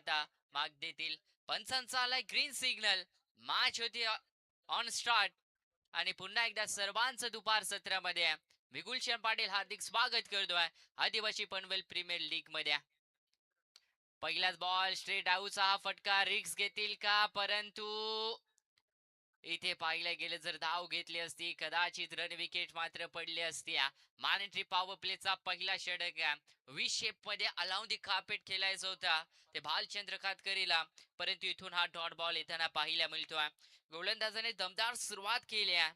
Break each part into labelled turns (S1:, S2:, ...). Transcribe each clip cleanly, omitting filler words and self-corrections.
S1: आता माग देतील. पंचांचा आलाय ग्रीन सिग्नल. मॅच होती ऑन स्टार्ट आणि पुन्हा एकदा सर्वांचं दुपार सत्रामध्ये मी गुलशन पाटील हार्दिक स्वागत करतोय आदिवासी पनवेल प्रीमियर लीग मध्ये. पहिलाच बॉल स्ट्रेट आऊटचा हा फटका रिक्स घेतील का, परंतु इथे पाहिलं गेलं जर धाव घेतली असती कदाचित रन विकेट मात्र पडली असती. मॅनेटरी पॉवर प्लेचा पहिला षटक 20 शेप मध्ये अलाउन दी कार्पेट खेळायचा होता ते भालचंद्र खातकरीला, परंतु इथून हा डॉट बॉल येताना पाहायला मिळतोय. गोलंदाजाने दमदार सुरुवात केली आहे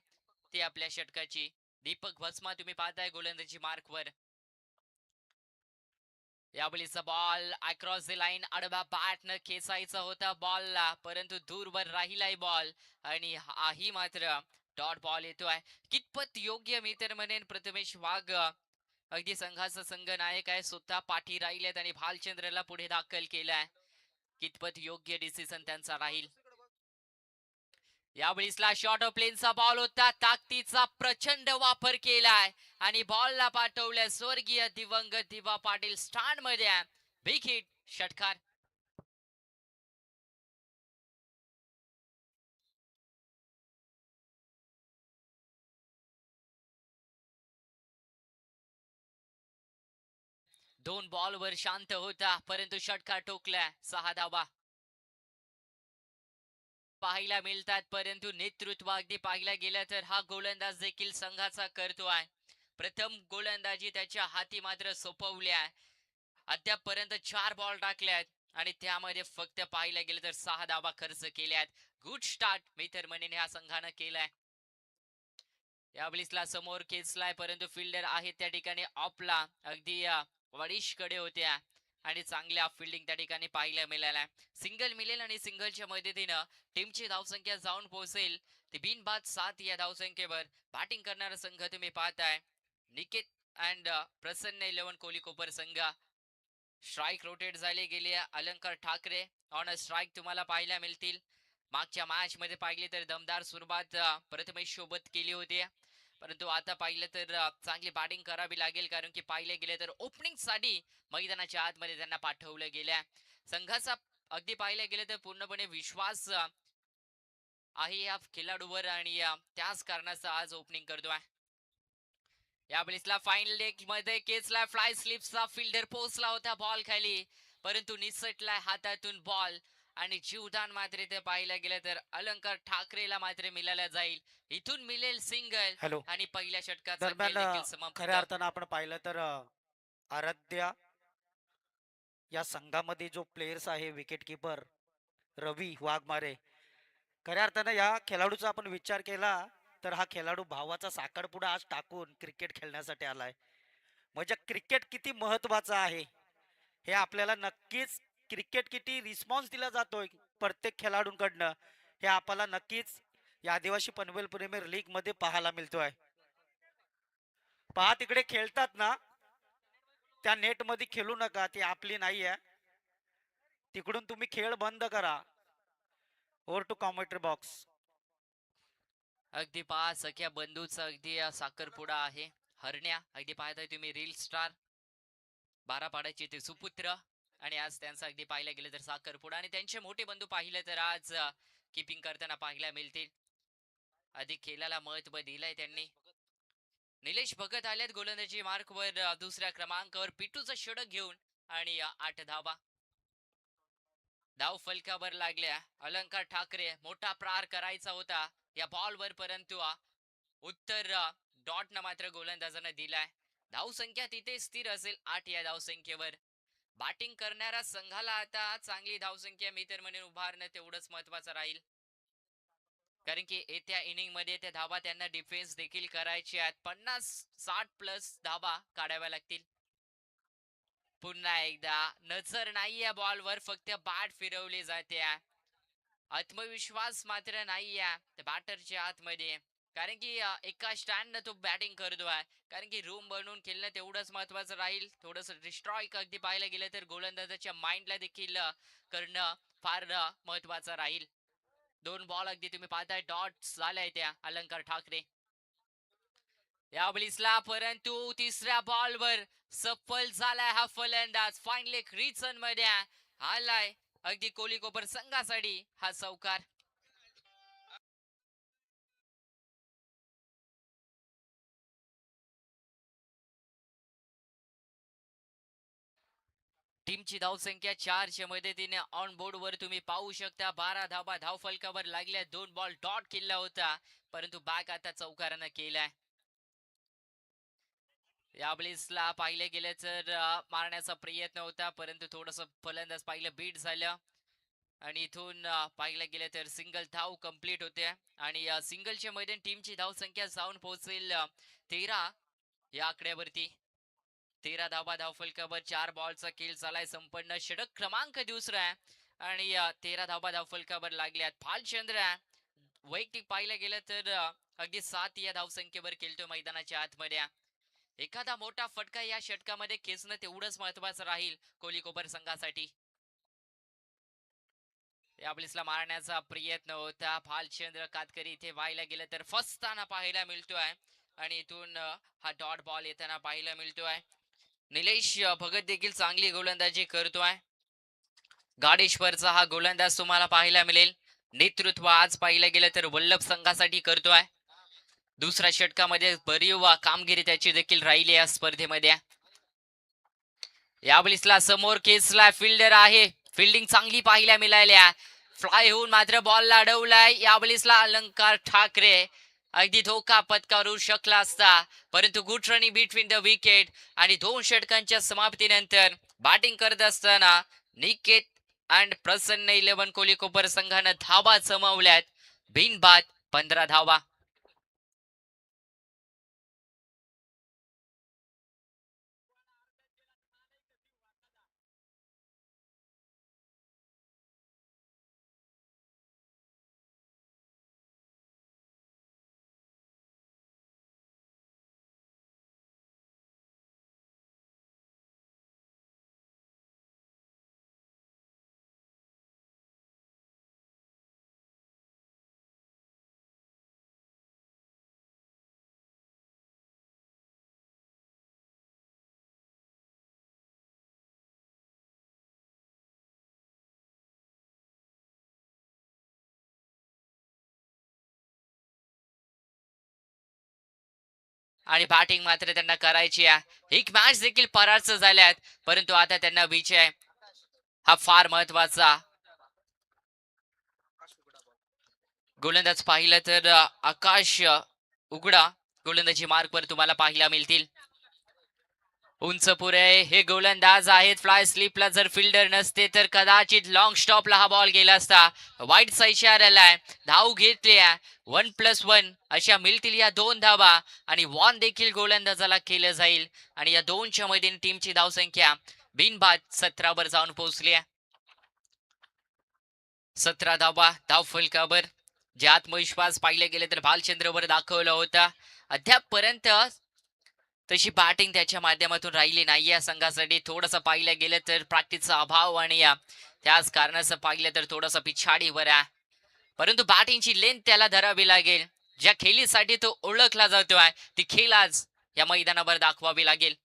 S1: ते आपल्या षटकाची. दीपक भस्मा तुम्ही पाहताय गोलंदाजी मार्कवर. या बलीचा बॉल अक्रॉस द लाईन आडवा बॅटनं खेचायचा होता बॉलला, परंतु दूरवर राहिलाय बॉल आणि हाही मात्र डॉट बॉल येतोय. कितपत योग्य मी तर म्हणेन प्रथमेश वाघ अगदी संघाचा संघ नायक आहे, स्वतः पाठी राहिलेत आणि भालचंद्रला पुढे दाखल केलाय. कितपत योग्य डिसिजन त्यांचा राहील. या वेळीसला शॉर्ट ऑफ प्लेनचा बॉल होता, ताकदीचा प्रचंड वापर केलाय आणि बॉलला पाठवल्या स्वर्गीय दिवंगत दिवा पाटील स्टँड मध्ये. बिग हिट षटकार. दोन बॉलवर शांत होता परंतु षटकार ठोकला. 6 धावा पाहायला मिळतात, परंतु नेतृत्व अगदी पाहिला गेलं तर हा गोलंदाज देखील संघाचा करतोय. प्रथम गोलंदाजी त्याच्या हाती मात्र सोपवल्या. अद्यापपर्यंत 4 बॉल टाकल्यात आणि त्यामध्ये फक्त पाहायला गेलं तर 6 धावा खर्च केल्यात. गुड स्टार्ट मी तर म्हणेन ह्या संघानं केलाय. या ब्लिसला समोर खेचलाय परंतु फिल्डर आहे त्या ठिकाणी ऑफला अगदी वडिशकडे होत्या आणि चांगल्या फिल्डिंग त्या ठिकाणी पाहायला मिळाल्या. सिंगल मिळेल आणि सिंगलच्या मदतीनं टीमची धावसंख्या जाऊन पोहोचेल ते बिनबाद 7 या धावसंख्येवर. बॅटिंग करणारा संघ तुम्ही पाहताय निकेत अँड प्रसन्न 11 कोहली कोपर संघ. स्ट्राईक रोटेट झाले गेले अलंकार ठाकरे ऑन अ स्ट्राईक तुम्हाला पाहायला मिळतील. मागच्या मॅच मध्ये पाहिले तर दमदार सुरुवात प्रथमेश सोबत केली होती, परंतु आता पाहिलं तर चांगली बॅटिंग करावी लागेल, कारण की पाहिले गेले तर ओपनिंग साठी मैदानाच्या आतमध्ये त्यांना पाठवलं गेल्या. संघाचा अगदी पाहिलं गेलं तर पूर्णपणे विश्वास आहे या खेळाडूवर आणि त्याच कारणाचा आज ओपनिंग करतोय. या बॉलला फायनल लेग मध्ये केचला फ्लाय स्लिपचा फिल्डर पोहोचला होता बॉल खाली, परंतु निसटलाय हातातून बॉल आणि जीवदान मात्र ते पाहायला गेलं तर अलंकार ठाकरेला मात्र मिळाला जाईल. इथून मिळेल सिंगल
S2: हॅलो
S1: आणि पहिल्या षटकाचा खेळ
S2: दरम्यान
S1: देखील समाप्त.
S2: खऱ्या अर्थानं आपण पाहिलं तर आराध्या या संघामध्ये जो प्लेयर्स आहे विकेट किपर रवी वाघमारे, खऱ्या अर्थानं या खेळाडूचा आपण विचार केला तर हा खेळाडू भावाचा साखरपुडा आज टाकून क्रिकेट खेळण्यासाठी आलाय. म्हणजे क्रिकेट किती महत्वाचं आहे हे आपल्याला नक्कीच, क्रिकेट किती रिस्पॉन्स दिला जातोय प्रत्येक खेळाडूंकडनं हे आपल्याला नक्कीच या आदिवासी पनवेल प्रीमियर लीग मध्ये पाहायला मिळतोय. पहा तिकडे खेळतात ना त्या नेट मध्ये खेळू नका, ती आपली नाही आहे. तिकडून तुम्ही खेळ बंद करा. Over to commentary box.
S1: अगदी पहा सख्या बंधूचा अगदी साखरपुडा आहे. हरण्या अगदी पाहताय तुम्ही रील स्टार 12 पाड्याचे ते सुपुत्र आणि आज त्यांचा अगदी पाहायला गेलं तर साखरपुडा आणि त्यांचे मोठे बंधू पाहिले तर आज किपिंग करताना पाहायला मिळतील. अधिक खेळाला महत्व दिलंय त्यांनी. निलेश भगत आलेत गोलंदाजी मार्कवर दुसऱ्या क्रमांकावर पिटूचा षटक घेऊन आणि 8 धावा धाव फलकावर लागल्या. अलंकार ठाकरे मोठा प्रहार करायचा होता या बॉलवर, परंतु उत्तर डॉट न मात्र गोलंदाजानं दिलाय. धावसंख्या तिथे स्थिर असेल 8 या धावसंख्येवर. बॅटिंग करणाऱ्या संघाला आता चांगली धावसंख्या मी तर म्हणेन उभारणं तेवढंच महत्वाचं राहील, कारण की येत्या इनिंग मध्ये त्या धावा त्यांना डिफेन्स देखील करायचे आहेत. 50-60 प्लस धावा काढाव्या लागतील. पुन्हा एकदा नजर नाही या बॉलवर, फक्त बॅट फिरवली जाते. आत्मविश्वास मात्र नाही या बॅटरच्या आतमध्ये, कारण की एका स्टँड न तो बॅटिंग करतोय, कारण की रूम बनवून खेळणं तेवढंच महत्वाचं राहील. थोडस डिस्ट्रॉय अगदी पाहायला गेलं तर गोलंदाजाच्या माइंडला देखील करणं फार महत्वाचं राहील. 2 बॉल अगदी तुम्ही पाहताय डॉट झालाय त्या अलंकार ठाकरे या बॉलिसला, परंतु तिसऱ्या बॉलवर सफल झालाय हा फलंदाज. फायनली रिचन मध्ये आलाय अगदी कोहली कोपर संघासाठी हा चौकार. टीमची धावसंख्या 4च्या मदतीने ऑन बोर्ड वर तुम्ही पाहू शकता. 12 धावा धावफलकावर लागल्या. 2 बॉल डॉट केला होता, परंतु बॅक आता चौकारानं केलाय. या ला पाहिलं गेलं तर मारण्याचा प्रयत्न होता, परंतु थोडस फलंदाज पाहिलं बीट झालं आणि इथून पाहिलं गेलं तर सिंगल धाव कंप्लीट होते आणि सिंगलच्या मैदान टीमची धावसंख्या जाऊन पोहोचेल 13 या आकड्यावरती. 13 धावा धावफलकावर 4 बॉलचा खेळ झालाय संपन्न. षटक क्रमांक दुसरा आहे आणि 13 धावा धावफलकावर लागल्यात. भालचंद्र वैयक्तिक पाहिलं गेलं तर अगदी 7 या धावसंख्येवर खेळतो मैदानाच्या आतमध्ये. एखादा मोठा फटका या षटकामध्ये खेचणं तेवढंच महत्वाचं राहील कोहली कोपर संघासाठी. या प्लेसला मारण्याचा प्रयत्न होता. भालचंद्र कातकरी इथे व्हायला गेलं तर फसताना पाहायला मिळतोय आणि इथून हा डॉट बॉल येताना पाहायला मिळतोय. निलेश भगत देखील चांगली गोलंदाजी करतोय. गाडेश्वरचा हा गोलंदाज तुम्हाला पाहायला मिळेल. नेतृत्व आज पाहिलं गेलं तर वल्लभ संघासाठी करतोय. दुसऱ्या षटकामध्ये भरीव कामगिरी त्याची देखील राहिली या स्पर्धेमध्ये. या बलिसला समोर केसला फिल्डर आहे. फिल्डिंग चांगली पाहायला मिळाल्या. फ्लाय होऊन मात्र बॉल अडवलाय. या बलिसला अलंकार ठाकरे अगदी धोका पत्करू शकला असता, परंतु good running between the wicket आणि 2 षटकांच्या समाप्तीनंतर बॅटिंग करत असताना निकेत अँड प्रसन्न 11 कोहली कोपर संघानं धावा जमवल्यात. बिनबाद 15 धावा. आणि बॅटिंग मात्र त्यांना करायची आहे. एक मॅच देखील परास्त झाल्यात, परंतु आता त्यांना विजय हा फार महत्वाचा. गोलंदाज पाहिलं तर आकाश उघडा गोलंदाजी मार्क वर तुम्हाला पाहायला मिळतील. उंच पुरे हे गोलंदाज आहेत. फ्लाय स्लिपला जर फिल्डर नसते तर कदाचित लॉंग स्टॉपला हा बॉल गेला असता. वाईट साईडच्या आलाय. धाव घेतली 1+1 अशा मिळतील या 2 धावा आणि वॉन देखील गोलंदाजाला केलं जाईल आणि या 2च्या मध्ये टीमची धावसंख्या बिनबाद 17 वर जाऊन पोहोचली आहे. 17 धावा धाव फलकावर जे आत्मविश्वास पाहिले गेले तर भालचंद्रवर दाखवला होता. अद्यापपर्यंत तशी बॅटिंग त्याच्या माध्यमातून राहिली नाही या संघासाठी. थोडस पाहिलं गेलं तर प्रॅक्टिसचा अभाव आणि त्याच कारणाचं पाहिलं तर थोडस पिछाडीवर आहे, परंतु बॅटिंगची लेंथ त्याला धरावी लागेल. ज्या खेळीसाठी तो ओळखला जातोय ती खेळ आज या मैदानावर दाखवावी लागेल.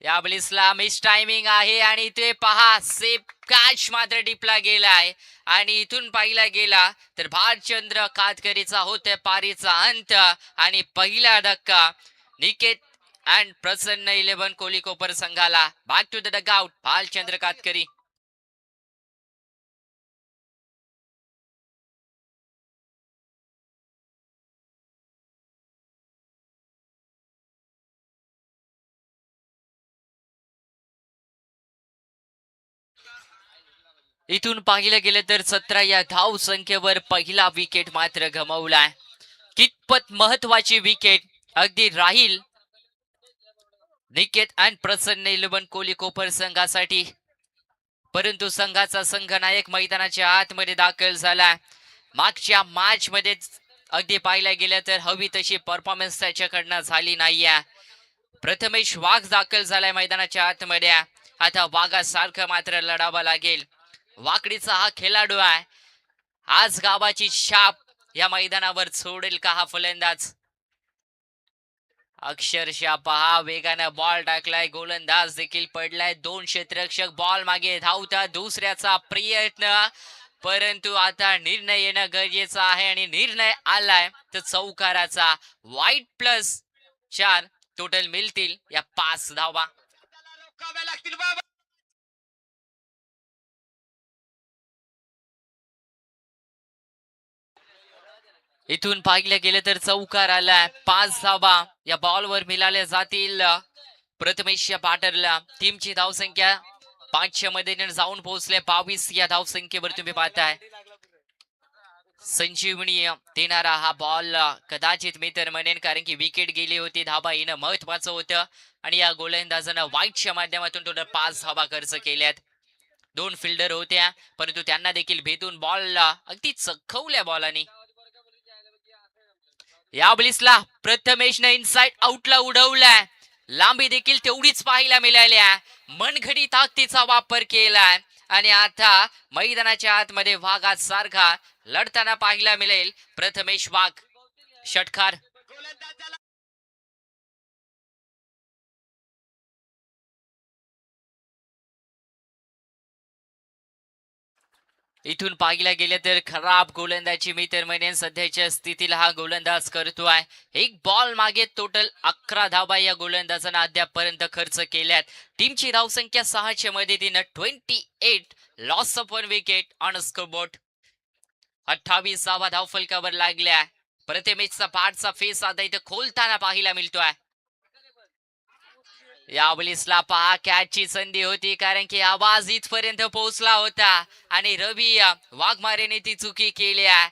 S1: या बलिसला मिस टायमिंग आहे आणि ते पहा सेफ कॅच मात्र टिपला गेलाय आणि इथून पाहिला गेला तर भालचंद्र कातकरीचा होते पारीचा अंत आणि पहिला धक्का निकेत अँड प्रसन्न 11 कोहली कोपर संघाला. Back to the dugout Bhalchandra Katkari. इथून पाहिलं गेलं तर 17 या धाव संख्येवर पहिला विकेट मात्र गमावलाय. कितपत महत्वाची विकेट अगदी राहील निकेत अँड प्रसन्न 11 कोहली कोपर संघासाठी, परंतु संघाचा संघनायक मैदानाच्या आतमध्ये दाखल झाला. मागच्या मॅच मध्ये अगदी पाहायला गेलं तर हवी तशी परफॉर्मन्स त्याच्याकडनं झाली नाहीये. प्रथमेश वाघ दाखल झालाय मैदानाच्या आतमध्ये. आता वाघासारखं मात्र लढावं लागेल. वाकडीचा हा खेळाडू आहे. आज गावाची छाप या मैदानावर सोडेल का हा फलंदाज. अक्षरशः पहा वेगानं बॉल टाकलाय, गोलंदाज देखील पडलाय, दोन क्षेत्ररक्षक बॉल मागे धावतात, दुसऱ्याचा प्रयत्न, परंतु आता निर्णय येणं गरजेचं आहे आणि निर्णय आलाय तर चौकाराचा. वाईट +4 टोटल मिळतील या 5 धावा. इथून पाहिलं गेलं तर चौकार आलाय, 5 धावा या बॉलवर मिळाल्या जातील प्रथमेश पाटरला. टीमची धावसंख्या 5च्या मदतीने जाऊन पोहोचले 22 या धावसंख्येवर तुम्ही पाहताय. संजीवनी देणारा हा बॉल कदाचित मी तर म्हणेन, कारण की विकेट गेली होती, धाबा येणं महत्वाचं होतं आणि या गोलंदाजानं वाईटच्या माध्यमातून टोटल 5 धाबा खर्च केल्यात. 2 फिल्डर होत्या परंतु त्यांना देखील भेटून बॉल अगदी चखवल्या बॉलाने. या बॉलिसला प्रथमेशनं इनसाइड आउटला उडवलाय, लांबी देखील तेवढीच पाहायला मिळाल्या, मनघडी ताकदीचा वापर केलाय आणि आता मैदानाच्या आतमध्ये वाघात सारखा लढताना पाहायला मिळेल प्रथमेश वाघ. षटकार. इथून पाहिला गेलं तर खराब गोलंदाजी मी तर म्हणेन सध्याच्या स्थितीला हा गोलंदाज करतोय. एक बॉल मागे टोटल 11 धावा या गोलंदाजानं अद्यापर्यंत खर्च केल्यात. टीमची धावसंख्या 6च्या मदतीनं 28, loss of 1 wicket on scoreboard. 28 धावा धावफलकावर लागल्या. प्रथमेशचा पाठचा फेस आता इथं खोलताना पाहायला मिळतोय. या बॉलिसला पहा कॅचची संधी होती, कारण की आवाज इथपर्यंत पोहोचला होता आणि रवी वाघमारेने ती चुकी केली आहे.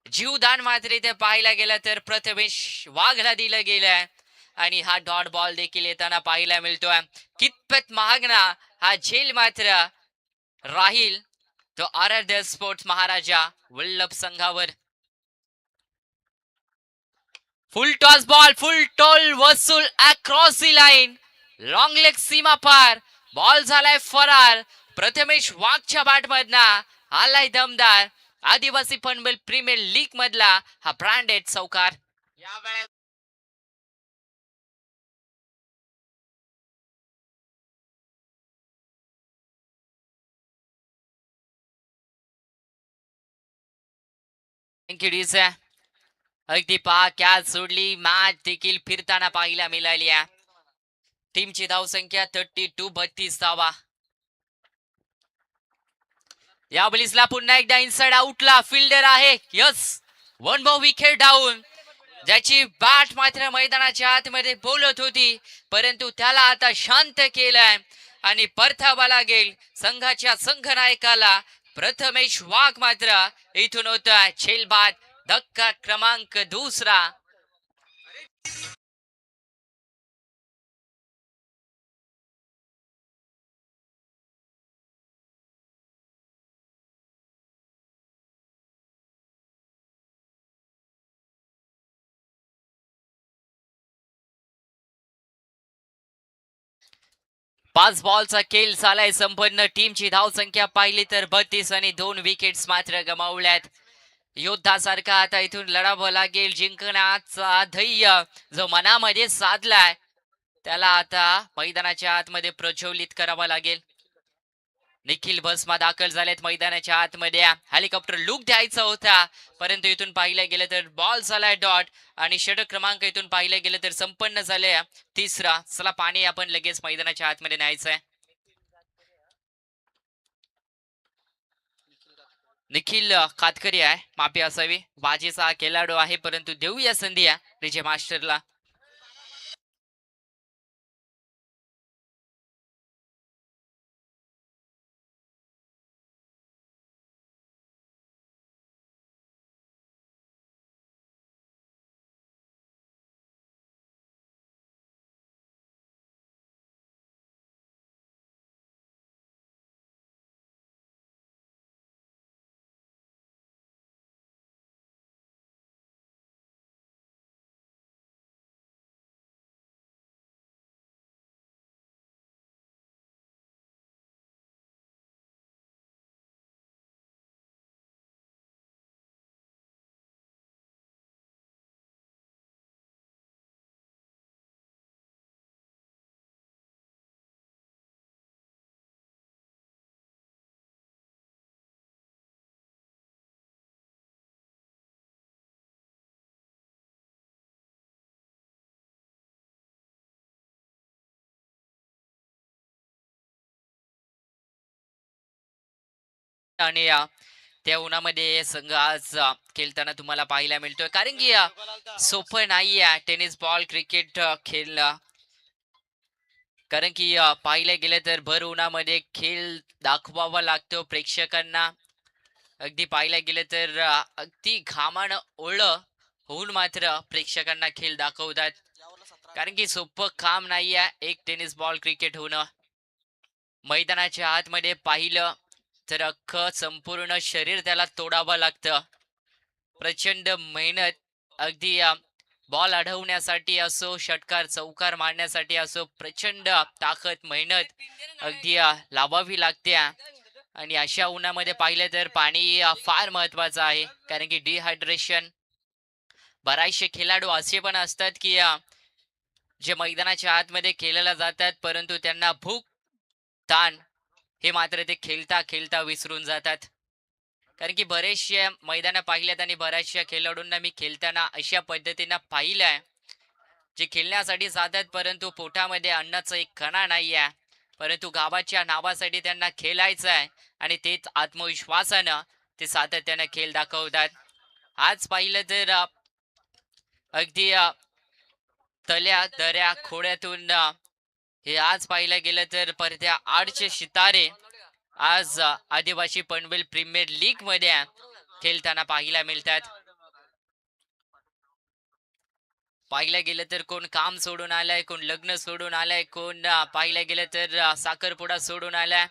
S1: जीवदान मात्र इथे पाहायला गेलं तर प्रथमेश वाघला दिलं गेलंय आणि हा डॉट बॉल देखील येताना पाहायला मिळतोय. कितपत महागना हा झेल मात्र राहील तो आराध्य स्पोर्ट्स महाराजा वल्लभ संघावर. Full toss ball, full toll वसूल across the line, long leg सीमा पार, बॉल झालाय फरार. प्रथमेश वाघच्या बॅट मधना आलाय दमदार. आदिवासी पनवेल प्रीमियर लीग मधला हा ब्रँडेड चौकार. अगदी पहा कॅच सोडली, मॅच देखील फिरताना पाहायला मिळाली आहे. टीमची धावसंख्या 32 धावा. या बॉलिसला पुन्हा एकदा इनसाइड आउटला फिल्डर आहे, यस, 1 मोर विकेट डाऊन. ज्याची बॅट मात्र मैदानाच्या आतमध्ये बोलत होती परंतु त्याला आता शांत केलंय आणि परतावा लागेल संघाच्या संघनायकाला. प्रथमेश वाघ मात्र इथून होता झेलबाद, धक्का क्रमांक 2. पाच बॉलचा खेळ झालाय संपन्न. टीमची धावसंख्या पाहिली तर 32 आणि 2 विकेट्स मात्र गमावल्यात. योद्धासारखा आता इथून लढावं लागेल. जिंकण्याचा ध्येय जो मनामध्ये साधलाय त्याला आता मैदानाच्या आतमध्ये प्रज्वलित करावा लागेल. निखिल भस्मा दाखल झालेत मैदानाच्या आतमध्ये. हेलिकॉप्टर लुक द्यायचा होता परंतु इथून पाहिलं गेलं तर बॉल झालाय डॉट आणि षटक क्रमांक इथून पाहिलं गेलं तर संपन्न झाले 3. चला पाणी आपण लगेच मैदानाच्या आतमध्ये न्यायचंय. निखिल कातकरी आहे, माफी असावी, बाजीचा खेळाडू आहे परंतु देऊया संधी रिजे मास्टरला. आणि त्या उन्हामध्ये संघ आज खेळताना तुम्हाला पाहायला मिळतोय, कारण की सोपं नाही आहे टेनिस बॉल क्रिकेट खेळणं. कारण की पाहिलं गेलं तर भर उन्हामध्ये खेळ दाखवावा लागतो प्रेक्षकांना. अगदी पाहायला गेलं तर अगदी घामानं ओलं होऊन मात्र प्रेक्षकांना खेळ दाखवतात. कारण की सोपं काम नाही आहे एक टेनिस बॉल क्रिकेट होणं. मैदानाच्या आतमध्ये पाहिलं तर अख्खं संपूर्ण शरीर त्याला तोडावं लागतं. प्रचंड मेहनत, अगदी बॉल अडवण्यासाठी असो, षटकार चौकार मारण्यासाठी असो, प्रचंड ताकद मेहनत अगदी लावावी लागते. आणि अशा उन्हामध्ये पाहिलं तर पाणी फार महत्वाचं आहे, कारण की डिहायड्रेशन. बरेचसे खेळाडू असे पण असतात की जे मैदानाच्या आतमध्ये खेळायला जातात, परंतु त्यांना भूक, ताण हे मात्र ते खेळता खेळता विसरून जातात. कारण की बरेचसे मैदानं पाहिल्यात आणि बऱ्याचशा खेळाडूंना मी खेळताना अशा पद्धतीनं पाहिलंय, जे खेळण्यासाठी जातात परंतु पोटामध्ये अन्नाचा एक कणा नाही आहे, परंतु गावाच्या नावासाठी त्यांना खेळायचं आहे आणि तेच आत्मविश्वासानं ते सातत्यानं खेळ दाखवतात. आज पाहिलं तर अगदी तल्या दऱ्या खोड्यातून हे आज पाहिलं गेलं तर पडद्या आडचे सितारे आज आदिवासी पनवेल प्रीमियर लीग मध्ये खेळताना पाहायला मिळतात. पाहिलं गेलं तर कोण काम सोडून आलाय, कोण लग्न सोडून आलाय, कोण पाहिलं गेलं तर साखरपुडा सोडून आलाय.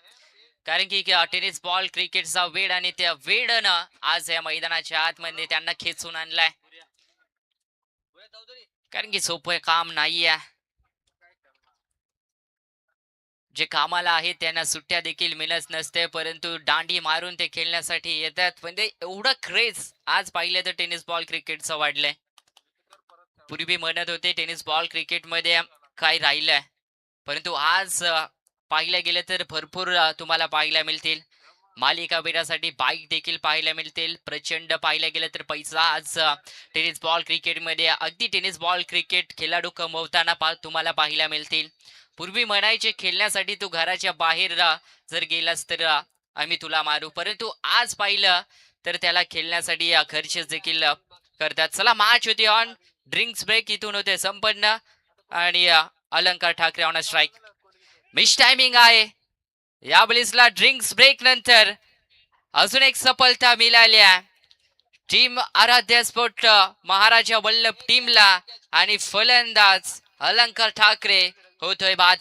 S1: कारण की टेनिस बॉल क्रिकेटचा वेळ आणि त्या वेळनं आज या मैदानाच्या आतमध्ये त्यांना खेचून आणलाय. कारण की सोपं काम नाहीये. जे कामाला आहेत त्यांना सुट्ट्या देखील मिळत नसते, परंतु दांडी मारून ते खेळण्यासाठी येतात. म्हणजे एवढं क्रेज आज पाहिलं तर टेनिस बॉल क्रिकेटचं वाढलंय. पूर्वी म्हणत होते टेनिस बॉल क्रिकेटमध्ये काय राहिलंय, परंतु आज पाहिलं गेलं तर भरपूर तुम्हाला पाहायला मिळतील. मालिकावीरासाठी बाईक देखील पाहायला मिळतील. प्रचंड पाहायला गेलं तर पैसा आज टेनिस बॉल क्रिकेटमध्ये, अगदी टेनिस बॉल क्रिकेट खेळाडू कमवताना तुम्हाला पाहायला मिळतील. पूर्वी म्हणायचे खेळण्यासाठी तू घराच्या बाहेर जर गेलास तर आम्ही तुला मारू, परंतु आज पाहिलं तर त्याला खेळण्यासाठी खर्च देखील करतात. चला, मॅच होती ऑन. ड्रिंक्स ब्रेक इथून होते संपन्न आणि अलंकार Thackeray on strike. Miss timing आहे या ब्लिसला. ड्रिंक्स ब्रेक नंतर अजून एक सफलता मिळाल्या टीम आराध्य स्पोर्ट महाराजा वल्लभ टीमला आणि फलंदाज अलंकार ठाकरे होतोय बाद.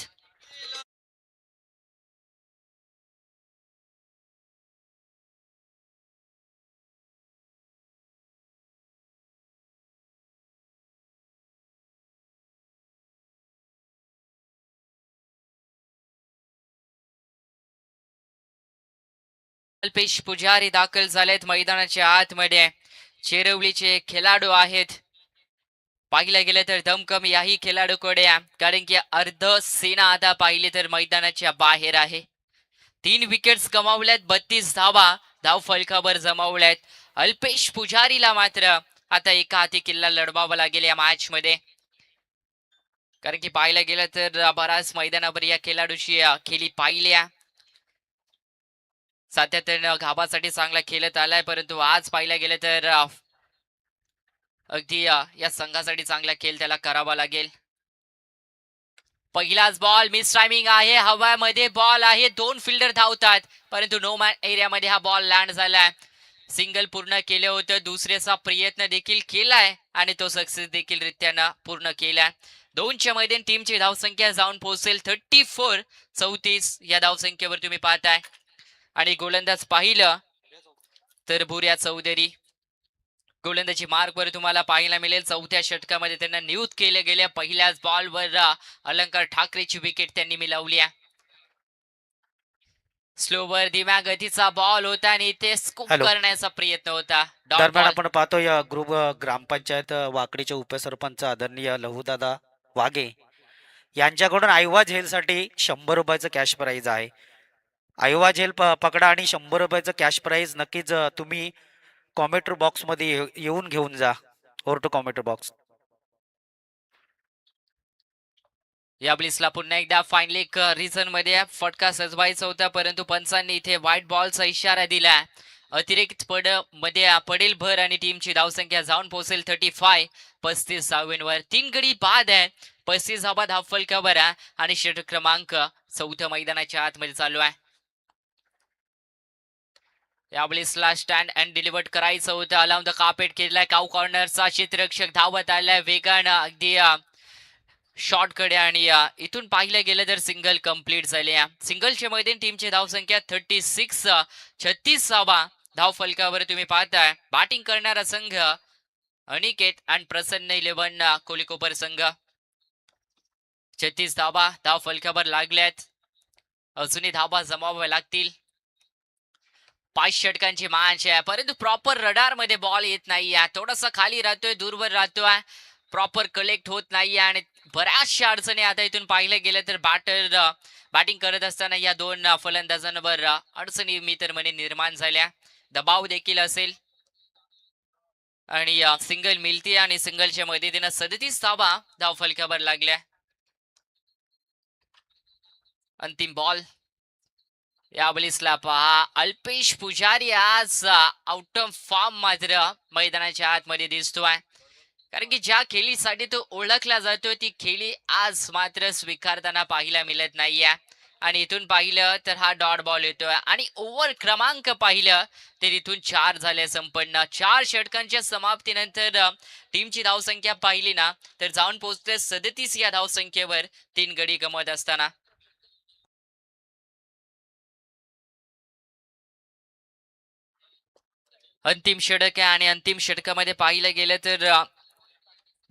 S1: अल्पेश पुजारी दाखल झालेत मैदानाच्या आतमध्ये. चेरवलीचे खेळाडू आहेत. पाहिलं गेलं तर दमकम याही खेळाडूकडे, कारण की अर्ध सेना आता पाहिली तर मैदानाच्या बाहेर आहे. 3 विकेट्स गमावल्यात, 32 धावा धाव फलकावर जमावल्यात. अल्पेश पुजारीला मात्र आता एका हाती किल्ला लढवावा लागेल या मॅच मध्ये. कारण की पाहायला गेलं तर बराच मैदानावर या खेळाडूची खेळी पाहिल्या. सातत्यानं गावासाठी चांगला खेळत आलाय, परंतु आज पाहायला गेलं तर अगदी या संघासाठी चांगला खेळ त्याला करावा लागेल. पहिलाच बॉल मिस टायमिंग आहे. हवामध्ये बॉल आहे, 2 फिल्डर धावतात, परंतु नो मॅन एरियामध्ये हा बॉल लँड झालाय. सिंगल पूर्ण केलं होतं, दुसऱ्याचा प्रयत्न देखील केलाय आणि तो सक्सेस देखील रित्यानं पूर्ण केलाय. 2च्या मध्ये टीमची धावसंख्या जाऊन पोहोचेल 34 या धावसंख्येवर तुम्ही पाहताय. आणि गोलंदाज पाहिलं तर भुऱ्या चौधरी गोलंदाजी मार्कवर तुम्हाला पाहायला मिळेल. 4थ्या षटकामध्ये त्यांना नियुक्त केले गेले. पहिल्याच बॉलवर अलंकार ठाकरेची विकेट त्यांनी मिळवली. स्लोवर धीम्या गतीचा बॉल होता आणि ते स्कूप करण्याचा प्रयत्न होता.
S2: दरम्यान आपण पाहतो या ग्रुप ग्रामपंचायत वाकडीचे उपसरपंच आदरणीय लहूदादा वाघे यांच्याकडून आयवा झेलसाठी 100 रुपयाचं कॅश प्राईज आहे. आयवा झेल पकडा आणि 100 रुपयाचं कॅश प्राईज नक्कीच तुम्ही कॉमेंट बॉक्स मध्ये येऊन घेऊन जा. Over to comment box.
S1: या ब्लिसला पुन्हा एकदा फायनल एक रिझन मध्ये फटका सजवायचा होता, परंतु पंचांनी इथे व्हाईट बॉलचा इशारा दिला. अतिरिक्त मध्ये पडेल भर आणि टीमची धावसंख्या जाऊन पोहोचेल 35 धावांवर. 3 गडी बाद आहे. 35 धावा धाव फलकावर आहे आणि षटक क्रमांक 4 मैदानाच्या आतमध्ये चालू आहे. यावेळेसला स्टँड अँड डिलिव्हर्ड करायचं होतं. अलाउन द कार्पेट केलाय काऊ कॉर्नरचा. क्षेत्ररक्षक धावत आलाय वेगानं अगदी शॉर्टकडे आणि इथून पाहिलं गेलं तर सिंगल कंप्लीट झाले. सिंगलच्या मध्ये टीमची धावसंख्या 36 धाव फलकावर तुम्ही पाहताय. बॅटिंग करणारा संघ अनिकेत अँड प्रसन्न 11 कोलिकोपर संघ. 36 धावा धाव फलकावर लागल्यात. अजूनही धावा जमाव्या लागतील. 5 षटकांची मॅच आहे, परंतु प्रॉपर रडार मध्ये बॉल येत नाही. थोडासा खाली राहतोय, दूरवर राहतोय, प्रॉपर कलेक्ट होत नाहीये आणि बऱ्याचशा अडचणी आता इथून पाहिलं गेलं तर बॅटिंग करत असताना या दोन फलंदाजांवर अडचणी मी तर म्हणे निर्माण झाल्या. दबाव देखील असेल आणि सिंगल मिळते आणि सिंगलच्या मदतीनं 37 धावा धाव फलकावर लागल्या. अंतिम बॉल. यावेळेसला पहा अल्पेश पुजारी आज आउट ऑफ फॉर्म मात्र मैदानाच्या आतमध्ये दिसतोय, कारण की ज्या खेळीसाठी तो ओळखला जातोय ती खेळी आज मात्र स्वीकारताना पाहायला मिळत नाहीये. आणि इथून पाहिलं तर हा डॉट बॉल येतोय आणि ओव्हर क्रमांक पाहिलं तर इथून 4 झाले संपन्न. 4 षटकांच्या समाप्तीनंतर टीमची धावसंख्या पाहिली ना तर जाऊन पोहोचते 37 या धावसंख्येवर 3 गडी गमवत असताना. अंतिम षटक आहे आणि अंतिम षटकामध्ये पाहिलं गेलं तर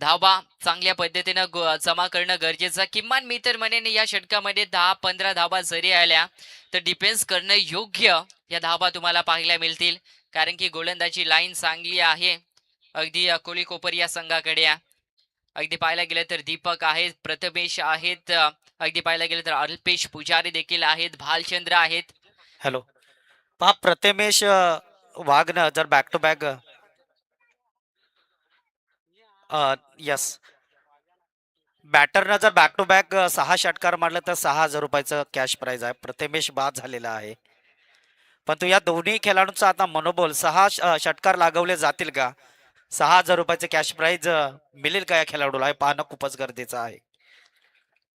S1: धावा चांगल्या पद्धतीनं जमा करणं गरजेचं. किमान मी तर म्हणेन या षटकामध्ये 10-15 धावा जरी आल्या तर डिफेन्स करणं योग्य या धावा तुम्हाला पाहायला मिळतील, कारण की गोलंदाजी लाईन चांगली आहे अगदी कोली कोपर या संघाकडे. अगदी पाहायला गेलं तर दीपक आहेत, प्रथमेश आहेत, अगदी पाहायला गेलं तर अल्पेश पुजारी देखील आहेत, भालचंद्र आहेत.
S2: हॅलो पहा प्रथमेश वाघनं जर बॅक टू बॅक यस बॅटरनं जर बॅक टू बॅक 6 षटकार मारलं तर 6,000 रुपयाचं कॅश प्राइज आहे. प्रथमेश बाद झालेला आहे, पण तो या दोन्ही खेळाडूंचा आता मनोबल 6 षटकार लागवले जातील का, 6,000 रुपयाचे कॅश प्राइज मिळेल का या खेळाडूला, हे पाहणं खूपच गरजेचं आहे.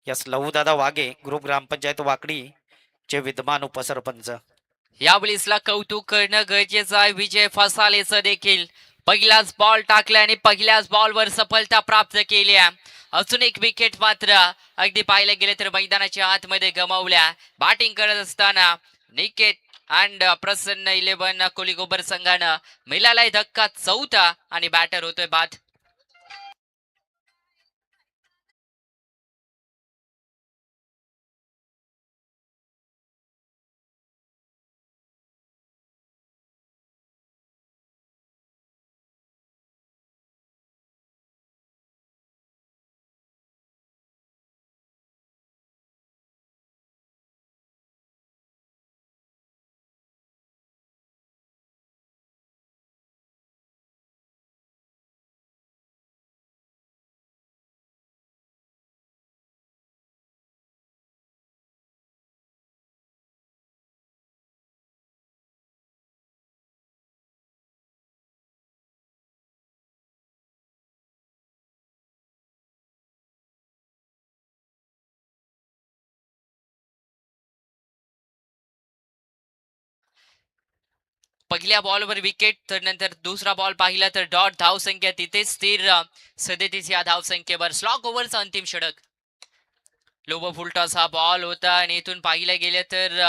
S2: यस लहूदादा वाघे ग्रुप ग्रामपंचायत वाकडी चे विद्यमान उपसरपंच.
S1: यावेळेसला कौतुक करणं गरजेचं आहे विजय फसालेचं देखील. पहिलाच बॉल टाकला आणि पहिल्याच बॉलवर सफलता प्राप्त केली. अजून एक विकेट मात्र अगदी पाहिलं गेले तर मैदानाच्या आतमध्ये गमावल्या. बॅटिंग करत असताना निकेत अँड प्रसन्न 11 कोलिगोबर संघानं मिळालाय धक्का 4था आणि बॅटर होतोय बाद. पहिल्या बॉलवर विकेट, तर नंतर दुसरा बॉल पाहिला तर डॉट. धावसंख्या तिथे स्थिर 37 या धावसंख्येवर. स्लॉक ओव्हरचा अंतिम षटक. लोबो फुलटॉस हा बॉल होता आणि इथून पाहिलं गेलं तर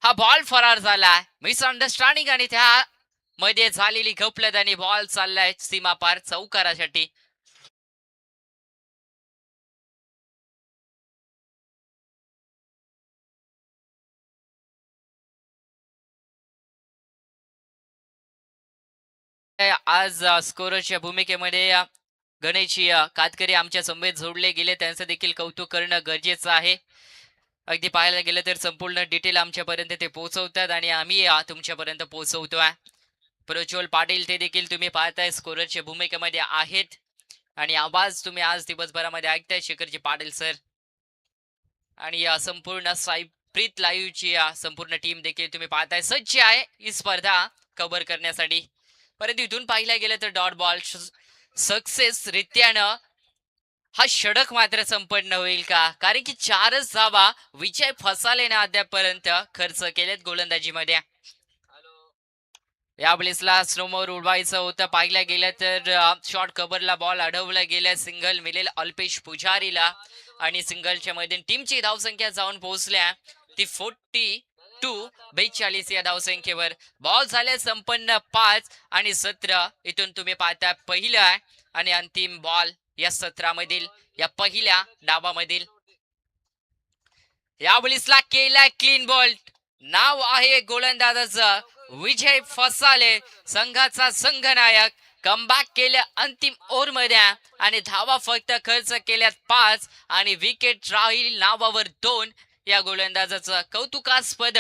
S1: हा बॉल फरार झाला. मिसअंडरस्टँडिंग आणि त्या मध्ये झालेली गफलत आणि बॉल चाललाय सीमा पार चौकारासाठी. आज स्कोरच्या भूमिकेमध्ये गणेश कातकरी आमच्या समवेत जोडले गेले, त्यांचं देखील कौतुक करणं गरजेचं आहे. अगदी पाहायला गेलं तर संपूर्ण डिटेल आमच्यापर्यंत ते पोहोचवतात आणि आम्ही तुमच्यापर्यंत पोहोचवतोय. प्रज्वल पाटील ते देखील तुम्ही पाहताय स्कोरच्या भूमिकेमध्ये आहेत आणि आवाज तुम्ही आज दिवसभरामध्ये ऐकताय शेखरजी पाटील सर. आणि संपूर्ण साईप्रीत लाईव्हची संपूर्ण टीम देखील तुम्ही पाहताय सज्ज आहे ही स्पर्धा कव्हर करण्यासाठी. परंतु इथून पाहिलं गेलं तर डॉट बॉल सक्सेस रित्यानं हा षटक मात्र संपन्न होईल का? कारण की 4च धावा विजय फसालेने अद्यापर्यंत खर्च केलेत गोलंदाजीमध्ये. या प्लेसला स्नोमोर उडवायचं होतं. पाहिलं गेलं तर शॉर्ट कव्हरला बॉल अडवला गेला. सिंगल मिळेल अल्पेश पुजारीला आणि सिंगलच्या मध्ये टीमची धावसंख्या जाऊन पोहोचल्या ती 42 या धावसंख्येवर. बॉल झाले संपन्न 5 आणि 17. इथून तुम्ही पाहता पहिलं आहे आणि अंतिम बॉल या सत्रामधील या पहिल्या डावामधील. या बॉलिसला केलाय क्लीन बॉल. नाव आहे गोलंदाजाचं विजय फसाले, संघाचा संघनायक. कमबॅक केलं अंतिम ओव्हर मध्ये आणि धावा फक्त खर्च केल्यात 5 आणि विकेट राहील नावावर 2. या गोलंदाजाचं कौतुकास्पद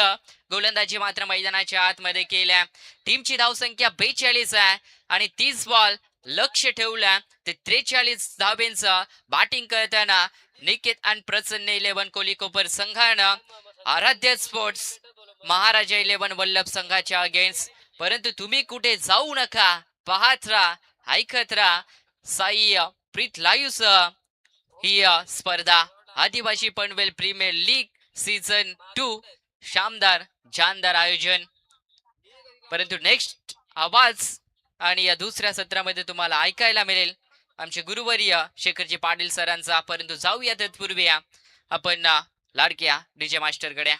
S1: गोलंदाजी मात्र मैदानाच्या आतमध्ये केल्या. टीमची धावसंख्या 42 आहे आणि 30 बॉल लक्ष ठेवलं ते 43 धाब्यांचं बॅटिंग करताना निकेत आणि प्रसन्न 11 कोहली कोपर संघानं आराध्य स्पोर्ट्स महाराजा 11 वल्लभ संघाच्या अगेन्स्ट. परंतु तुम्ही कुठे जाऊ नका, पाहत राहा, ऐकत राहा साई प्रीत लाईव्ह ही स्पर्धा आदिवासी पनवेल प्रीमियर लीग सीझन 2 शानदार जानदार आयोजन. परंतु नेक्स्ट आवाज आणि या दुसऱ्या सत्रामध्ये तुम्हाला ऐकायला मिळेल आमचे गुरुवर्य शेखरजी पाटील सरांचा. परंतु जाऊया तत्पूर्वी आपण लाडक्या डीजे मास्टरकडे.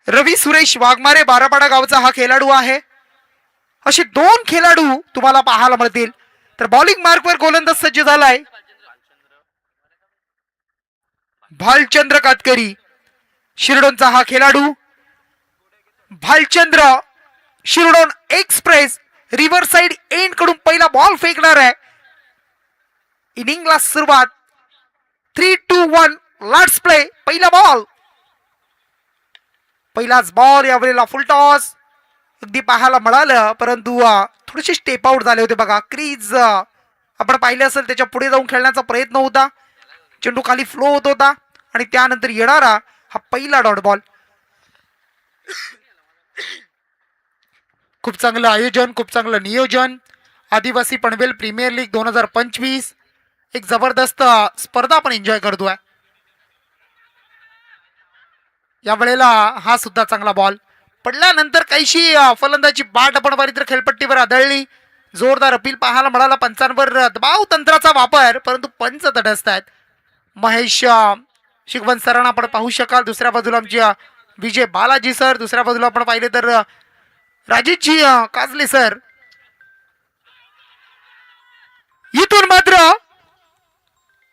S3: रवी सुरेश वाघमारे बारापाडा गावचा हा खेळाडू आहे. असे 2 खेळाडू तुम्हाला पाहायला मिळतील. तर बॉलिंग मार्कवर गोलंदाज सज्ज झालाय भालचंद्र कातकरी, शिरडोनचा हा खेळाडू. Bhalchandra Shirdon express river side end कडून पहिला बॉल फेकणार आहे. इनिंगला सुरुवात 3-2-1 लेट्स प्ले. पहिला बॉल, पहिलाच बॉल यावेळेला फुल टॉस अगदी पाहायला मिळालं, परंतु थोडेसे स्टेप आउट झाले होते बघा. क्रीज आपण पाहिले असेल त्याच्या पुढे जाऊन खेळण्याचा प्रयत्न होता. चेंडू खाली फ्लो होत होता आणि त्यानंतर येणारा हा पहिला डॉट बॉल. खूप चांगलं आयोजन, खूप चांगलं नियोजन. आदिवासी पनवेल प्रीमियर लीग 2025 एक जबरदस्त स्पर्धा आपण एन्जॉय करतोय. या वेळेला हा सुद्धा चांगला बॉल पडल्यानंतर काहीशी फलंदाची बाट आपण पाहिली तर खेळपट्टीवर आदळली. जोरदार अपील पाहायला मिळाला पंचांवर दबाव तंत्राचा वापर, परंतु पंच तटस्थ आहेत. महेश शिगवण सरांना आपण पाहू शकाल. दुसऱ्या बाजूला आमची विजय बालाजी सर, दुसऱ्या बाजूला आपण पाहिले तर राजेशजी काजले सर. इथून मात्र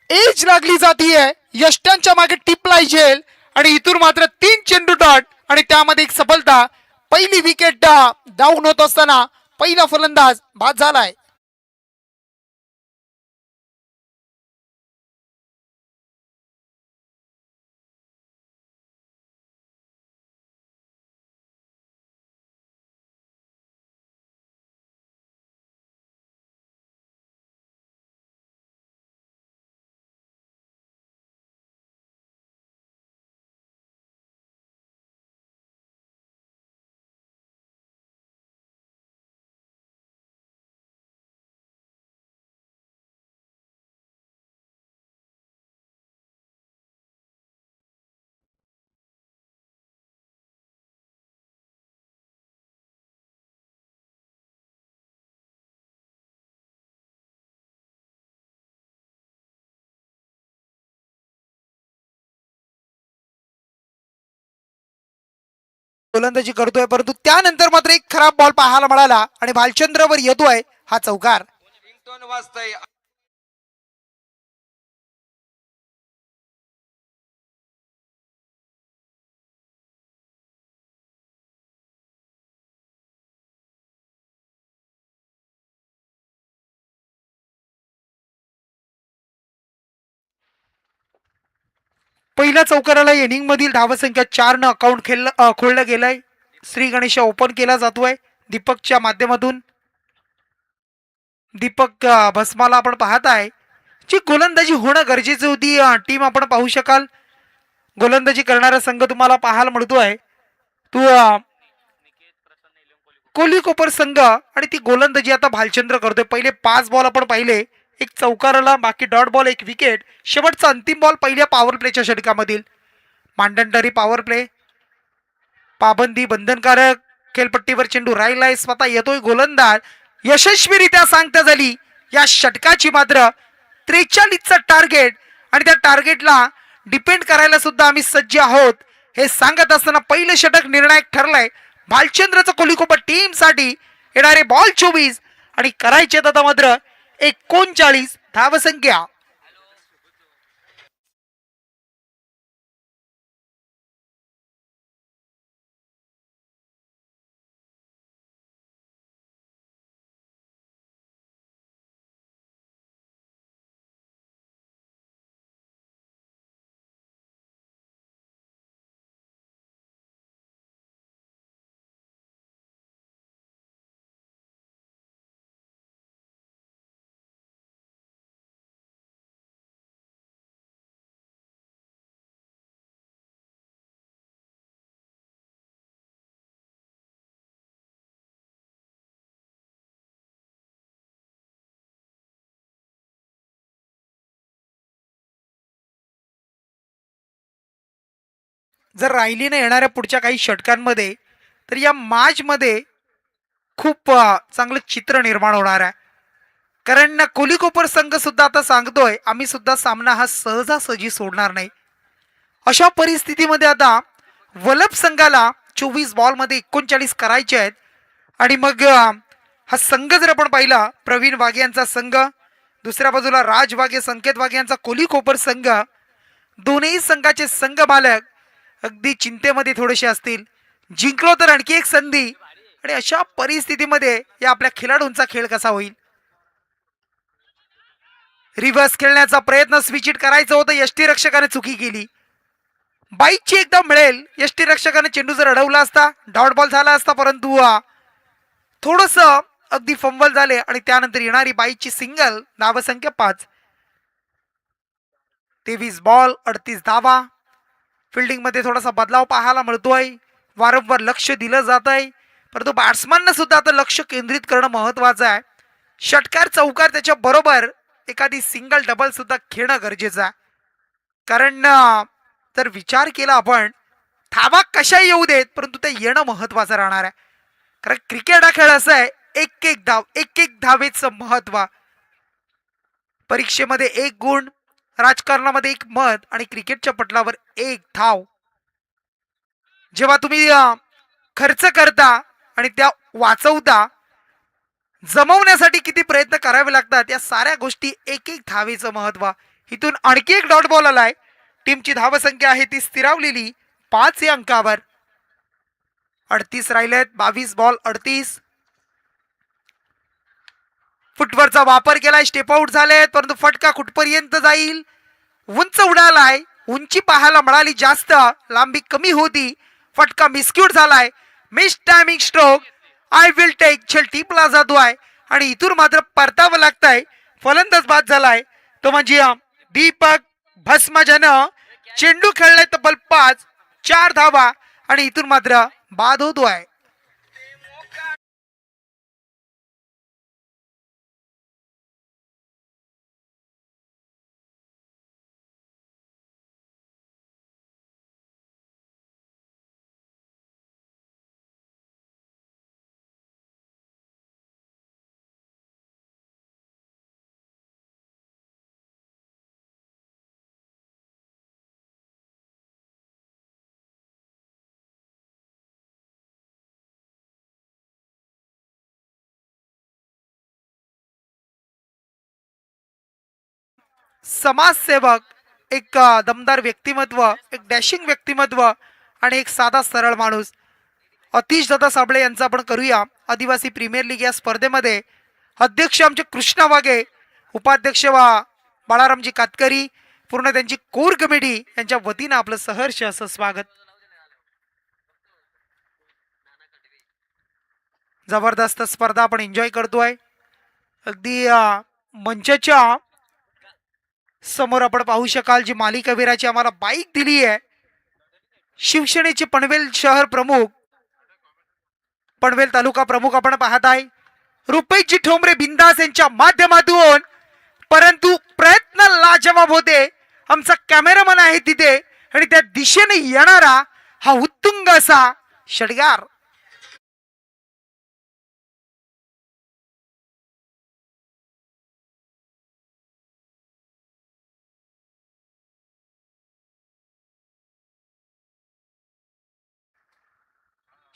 S3: एज लागली जातीये, यष्ट्यांच्या मागे टिप लायजेल आणि इथून मात्र 3 चेंडू डॉट आणि त्यामध्ये एक सफलता. पहिली विकेट डाऊन होत असताना पहिला फलंदाज बाद झालाय. गोलंदाजी करतोय, परंतु त्यानंतर मात्र एक खराब बॉल पाहायला मिळाला आणि भालचंद्रवर येतोय हा चौकार. पहिल्या चौकाराला इनिंग मधील धावसंख्या 4 न अकाउंट खोललं गेलंय. श्री गणेश ओपन केला जातोय दीपकच्या माध्यमातून. दीपक भस्माला आपण पाहत आहे जी गोलंदाजी होणं गरजेची होती. टीम आपण पाहू शकाल. गोलंदाजी करणारा संघ तुम्हाला पाहायला मिळतोय तू कोहली कोपर संघ आणि ती गोलंदाजी आता भालचंद्र करतोय. पहिले 5 बॉल आपण पाहिले, एक चौकाराला, बाकी डॉट बॉल, एक विकेट. शेवटचा अंतिम बॉल पहिल्या पॉवर प्लेच्या षटकामधील. मांडंडरी पॉवर प्ले, पाबंदी बंधनकारक, खेळपट्टीवर चेंडू राहिलाय, स्वतः येतोय गोलंदाज. यशस्वीरित्या सांगता झाली या षटकाची. मात्र 43चं टार्गेट आणि त्या टार्गेटला डिपेंड करायला सुद्धा आम्ही सज्ज आहोत हे सांगत असताना पहिलं षटक निर्णायक ठरलंय भालचंद्रचं कोहलीकोपर टीम साठी. येणारे बॉल 24 आणि करायचे आता मात्र 39 धावसंख्या. जर राहिली ना येणाऱ्या पुढच्या काही षटकांमध्ये तर या मॅच मध्ये खूप चांगलं चित्र निर्माण होणार आहे. कारण कोहली कोपर संघ सुद्धा आता सांगतोय आम्ही सुद्धा सामना हा सहजासहजी सोडणार नाही. अशा परिस्थितीमध्ये आता वलभ संघाला 24 बॉलमध्ये 39 करायचे आहेत. आणि मग हा संघ जर आपण पाहिला, प्रवीण वाघे यांचा संघ, दुसऱ्या बाजूला राज वाघे, संकेत वाघे यांचा कोली कोपर संघ, दोन्ही संघाचे संघ मालक अगदी चिंतेमध्ये थोडेसे असतील. जिंकलो तर आणखी एक संधी, आणि अशा परिस्थितीमध्ये या आपल्या खेळाडूंचा खेळ कसा होईल. रिव्हर्स खेळण्याचा प्रयत्न स्विच करायचं होतं, यष्टीरक्षकाने चुकी केली. बाईकची एकदम मिळेल, यष्टीरक्षकाने चेंडू जर अडवला असता डॉट बॉल झाला असता, परंतु थोडस अगदी फंबल झाले आणि त्यानंतर येणारी बाईकची सिंगल. धावसंख्या 5. 23 बॉल 38 धावा. फिल्डिंग मध्ये थोडासा बदलाव पाहायला मिळतोय, वारंवार लक्ष दिलं जात आहे, परंतु बॅट्समॅनने सुद्धा आता लक्ष केंद्रित करणं महत्वाचं आहे. षटकार चौकार त्याच्या बरोबर एखादी सिंगल डबल सुद्धा खेळणं गरजेचं आहे. कारण जर विचार केला आपण, धावा कशा येऊ देत परंतु ते येणं महत्वाचं राहणार आहे. कारण क्रिकेट हा खेळ असा आहे, एक एक धाव, एक एक धावेचं महत्व. परीक्षेमध्ये 1 गुण, राजकारणामध्ये 1 मत आणि क्रिकेटच्या पटलावर 1 धाव. जेव्हा तुम्ही खर्च करता आणि त्या वाचवता, जमवण्यासाठी किती प्रयत्न करावे लागतात, या साऱ्या गोष्टी एक एक धावेचं महत्व. इथून आणखी एक डॉट बॉल आलाय. टीमची धावसंख्या आहे ती स्थिरावलेली 5 या अंकावर. 38 राहिलेत. 22 बॉल 38. फुटवरचा वापर केलाय, स्टेप आउट झालेत, परंतु फटका कुठपर्यंत जाईल. उंच उडालाय, उंची पाहायला मिळाली जास्त, लांबी कमी होती. फटका मिसक्यूट झालाय. Mistiming stroke. I will take खेळ टीपला जातोय आणि इथून मात्र परतावं लागतंय. फलंदाज बाद झालाय तो म्हणजे दीपक भस्मजनं. चेंडू खेळलाय तब्बल 5, 4 धावा आणि इथून मात्र बाद होतोय. समाजसेवक, एक दमदार व्यक्तिमत्व, एक डॅशिंग व्यक्तिमत्व आणि एक साधा सरळ माणूस, अतिश दादा साबळे यांचा आपण करूया. आदिवासी प्रीमियर लीग या स्पर्धेमध्ये अध्यक्ष आमचे कृष्णा वाघे, उपाध्यक्ष बाळारामजी कातकरी, पूर्ण त्यांची कोर कमिटी यांच्या वतीनं आपलं सहर्ष असं स्वागत. जबरदस्त स्पर्धा आपण एन्जॉय करतोय. अगदी मंचाच्या समोर आपण पाहू शकाल जी मालिका वीराची आम्हाला बाईक दिली आहे, शिवसेनेचे पनवेल शहर प्रमुख, पनवेल तालुका प्रमुख आपण पाहत आहे रुपेशजी ठोंबरे बिंदास यांच्या माध्यमातून. परंतु प्रयत्न लाजवाब होते. आमचा कॅमेरामन आहे तिथे आणि त्या दिशेने येणारा हा उत्तुंग असा षटकार.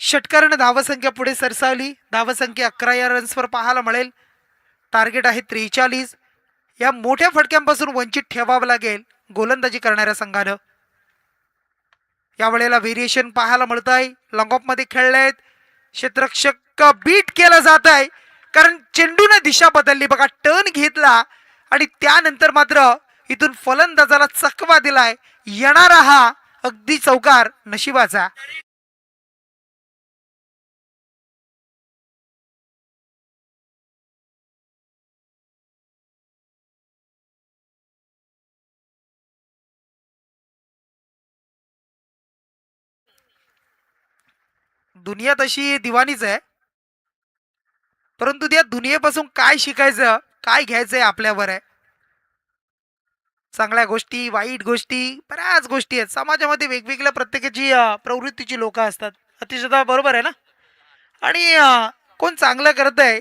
S3: षटकाराने धावसंख्या पुढे सरसावली. धावसंख्या 11 या रन्सवर पाहायला मिळेल. टार्गेट आहे 43. या मोठ्या फटक्यांपासून वंचित ठेवावं लागेल गोलंदाजी करणाऱ्या संघानं. यावेळेला व्हेरिएशन पाहायला मिळत आहे. लॉंग ऑफ मध्ये खेळलेत. क्षेत्ररक्षक बीट केलं जात आहे कारण चेंडूने दिशा बदलली बघा, टर्न घेतला आणि त्यानंतर मात्र इथून फलंदाजाला चकवा दिलाय. येणारा हा अगदी चौकार नशिबाचा. दुनिया तशी दिवाणीच आहे, परंतु त्या दुनियेपासून काय शिकायचं, काय घ्यायचंय आपल्यावर आहे. चांगल्या गोष्टी, वाईट गोष्टी, बऱ्याच गोष्टी आहेत समाजामध्ये. वेगवेगळ्या प्रत्येकाची प्रवृत्तीची लोक असतात. अतिशय बरोबर आहे ना. आणि कोण चांगलं करत आहे,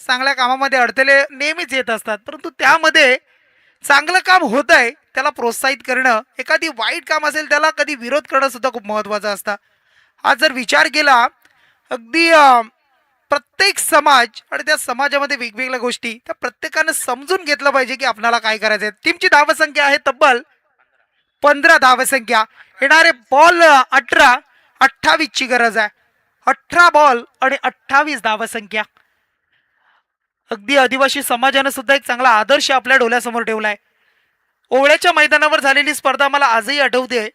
S3: चांगल्या कामामध्ये अडथळे नेहमीच येत असतात, परंतु त्यामध्ये चांगलं काम होत आहे त्याला प्रोत्साहित करणं, एखादी वाईट काम असेल त्याला कधी विरोध करणं सुद्धा खूप महत्वाचं असतं. आज जर विचार केला अगदी प्रत्येक समाज आणि त्या समाजामध्ये वेगवेगळ्या गोष्टी त्या प्रत्येकानं समजून घेतलं पाहिजे की आपल्याला काय करायचं आहे. टीमची धावसंख्या आहे तब्बल 15 धावसंख्या. येणारे बॉल 18-28 ची गरज आहे. 18 बॉल आणि 28 धावसंख्या. अगदी आदिवासी समाजानं सुद्धा एक चांगला आदर्श आपल्या डोळ्यासमोर ठेवलाय. ओवळ्याच्या मैदानावर झालेली स्पर्धा मला आजही आठवते.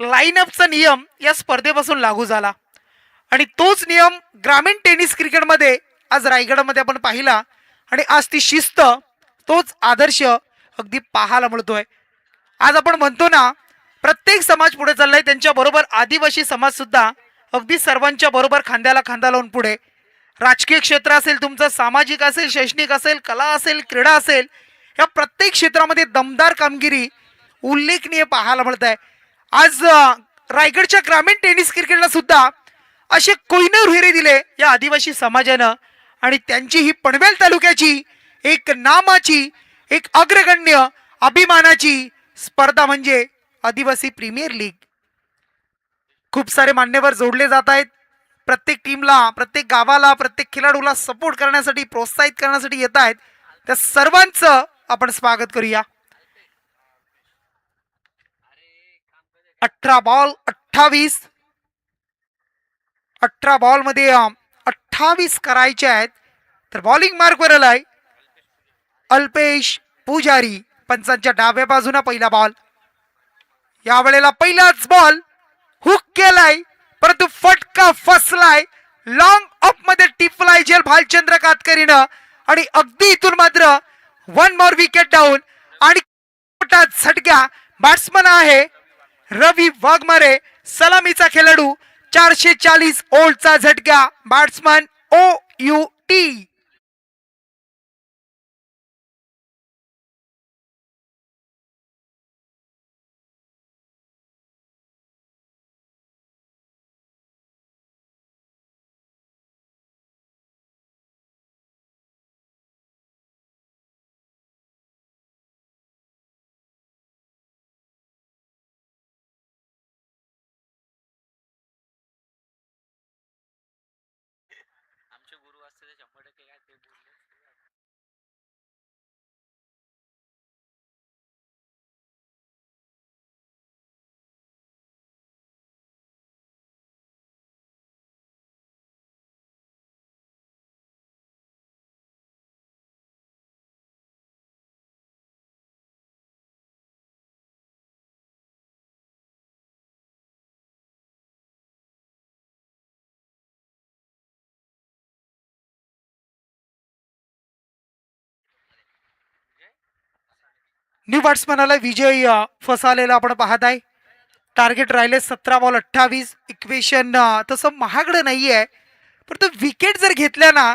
S3: लाईनअपचा नियम या स्पर्धेपासून लागू झाला आणि तोच नियम ग्रामीण टेनिस क्रिकेटमध्ये आज रायगडमध्ये आपण पाहिला आणि आज ती शिस्त तोच आदर्श अगदी पाहायला मिळतोय. आज आपण म्हणतो ना प्रत्येक समाज पुढे चाललाय, त्यांच्या बरोबर आदिवासी समाज सुद्धा अगदी सर्वांच्या बरोबर खांद्याला खांदा लावून पुढे. राजकीय क्षेत्र असेल तुमचं, सामाजिक असेल, शैक्षणिक असेल, कला असेल, क्रीडा असेल, या प्रत्येक क्षेत्रामध्ये दमदार कामगिरी उल्लेखनीय पाहायला मिळत आहे. आज रायगडच्या ग्रामीण टेनिस क्रिकेटला सुद्धा असे कोहिनूर हिरे दिले या आदिवासी समाजानं आणि त्यांची ही पनवेल तालुक्याची एक नामाची, एक अग्रगण्य अभिमानाची स्पर्धा म्हणजे आदिवासी प्रीमियर लीग. खूप सारे मान्यवर जोडले जात आहेत. प्रत्येक टीमला, प्रत्येक गावाला, प्रत्येक खेळाडूला सपोर्ट करण्यासाठी, प्रोत्साहित करण्यासाठी येत आहेत. त्या सर्वांचं आपण स्वागत करूया. 18 बॉल 28. 18 बॉल मध्ये 28 करायचे आहेत. तर बॉलिंग मार्कवर आलाय अल्पेश पुजारी. पंचांच्या डाव्या बाजूला पहिला बॉल. यावेळेला पहिलाच बॉल हुक केलाय परंतु फटका फसलाय. लॉंग ऑफ मध्ये टिपलाय जेल भालचंद्र कातकरीनं आणि अगदी इथून मात्र 1 मोर विकेट डाऊन आणि मोठा झटका. बॅट्समन आहे रवी वाघमारे, सलामीचा खेळाडू. 440 ओल्डचा झटका. Batsman OUT. न्यू बॅट्समॅनला विजय फसालेला आपण पाहत आहे. टार्गेट राहिले 17 बॉल 28. इक्वेशन तसं महागडं नाहीये परंतु विकेट जर घेतल्या ना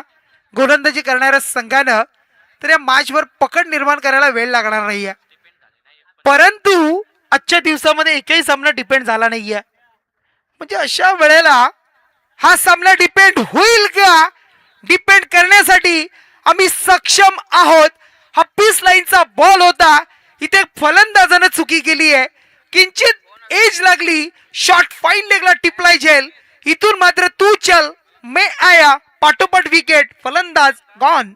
S3: गोलंदाजी करणाऱ्या संघानं तर या मॅचवर पकड निर्माण करायला वेळ लागणार नाहीये. परंतु आजच्या दिवसामध्ये एकही सामना डिपेंड झाला नाहीये. म्हणजे अशा वेळेला हा सामना डिपेंड होईल का? डिपेंड करण्यासाठी आम्ही सक्षम आहोत. हा पीस लाईनचा बॉल होता. इथे फलंदाजानं चुकी केली आहे. किंचित एज लागली. शॉट फाईन लेगला टिपलाय झेल. इथून मात्र तू चल मे आया. पाठोपाठ विकेट. फलंदाज गॉन.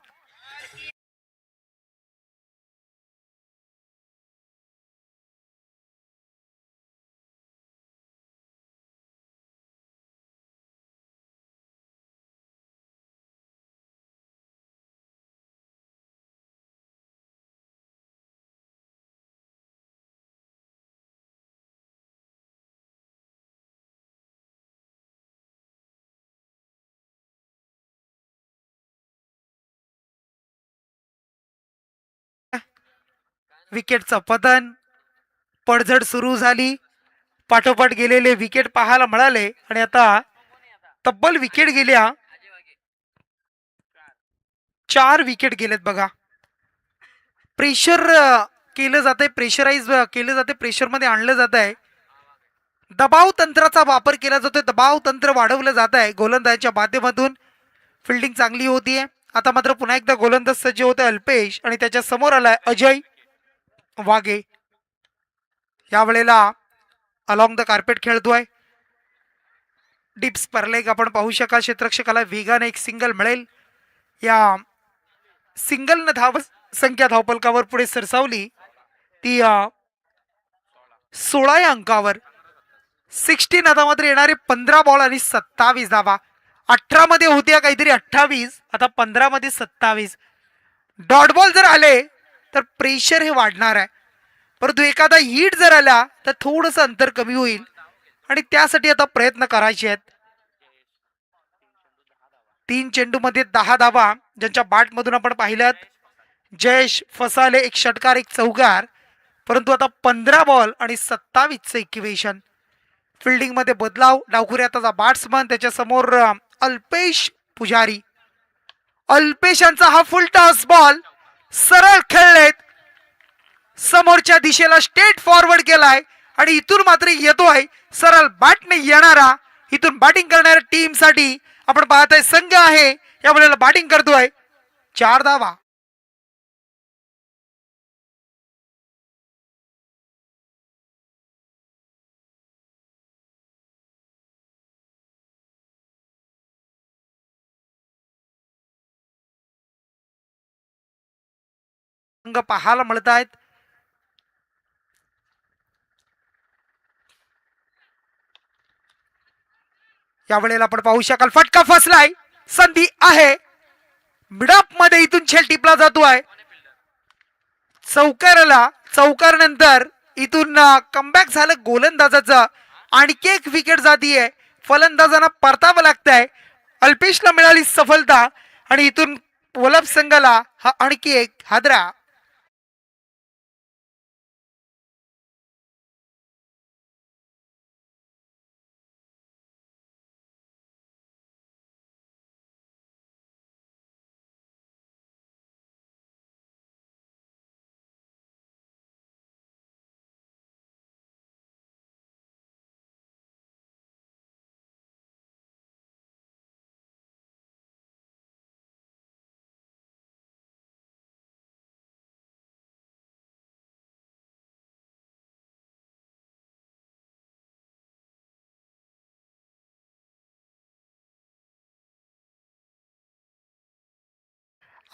S3: विकेटचं पतन. पडझड सुरू झाली. पाठोपाठ गेलेले विकेट पाहायला मिळाले आणि आता तब्बल विकेट गेल्या 4 विकेट गेलेत बघा. प्रेशर केलं जातंय, प्रेशराईज केलं जाते, प्रेशर मध्ये आणलं जात आहे. दबाव तंत्राचा वापर केला जातोय. दबाव तंत्र वाढवलं जात आहे गोलंदाजाच्या माध्यमातून. फिल्डिंग चांगली होतीये. आता मात्र पुन्हा एकदा गोलंदाज सज्ज होते अल्पेश आणि त्याच्या समोर आलाय अजय वाघे. यावेळेला अलॉंग द कार्पेट खेळतोय. डीप स्पर्लेग आपण पाहू शकाल. क्षेत्ररक्षकाला वेगाने एक सिंगल मिळेल. या सिंगलनं धाव संख्या धावपलकावर पुढे सरसावली ती 16 या अंकावर. 16 आता मात्र येणारे 15 बॉल आणि 27 धावा. 18 मध्ये होत्या काहीतरी 28, आता 15 मध्ये 27. डॉट बॉल जर आले तर प्रेशर हे वाढणार आहे, परंतु एखादा हिट जर आला तर थोडंसं अंतर कमी होईल आणि त्यासाठी आता प्रयत्न करायचे आहेत. 3 चेंडूमध्ये 10 धावा ज्यांच्या बॅटमधून आपण पाहिल्यात. जयेश फसाले एक षटकार एक चौकार, परंतु आता 15 बॉल आणि 27चं इक्वेशन. फिल्डिंग मध्ये बदलाव. डावखुऱ्याचा बॅट्समन त्याच्या समोर अल्पेश पुजारी. अल्पेशांचा हा फुल टॉस बॉल सरळ खेळलेत, समोरच्या दिशेला स्ट्रेट फॉरवर्ड केलाय आणि इथून मात्र येतोय सरळ बॅटने येणारा. इथून बॅटिंग करणाऱ्या टीम साठी आपण पाहताय संघ आहे यावेळेला बॅटिंग करतोय. 4 धावा. संघ पाहायला मिळत आहेत. यावेळेला आपण पाहू शकाल फटका फसलाय. संधी आहे मिडअप मध्ये, इथून छेल टिपला जातोय चौकाराला. चौकार नंतर इथून कमबॅक झालं गोलंदाजाचं. आणखी एक विकेट जातीये. फलंदाजांना परतावं लागतंय. अल्पेशला मिळाली सफलता आणि इथून वलभ संघाला हा आणखी एक हादरा.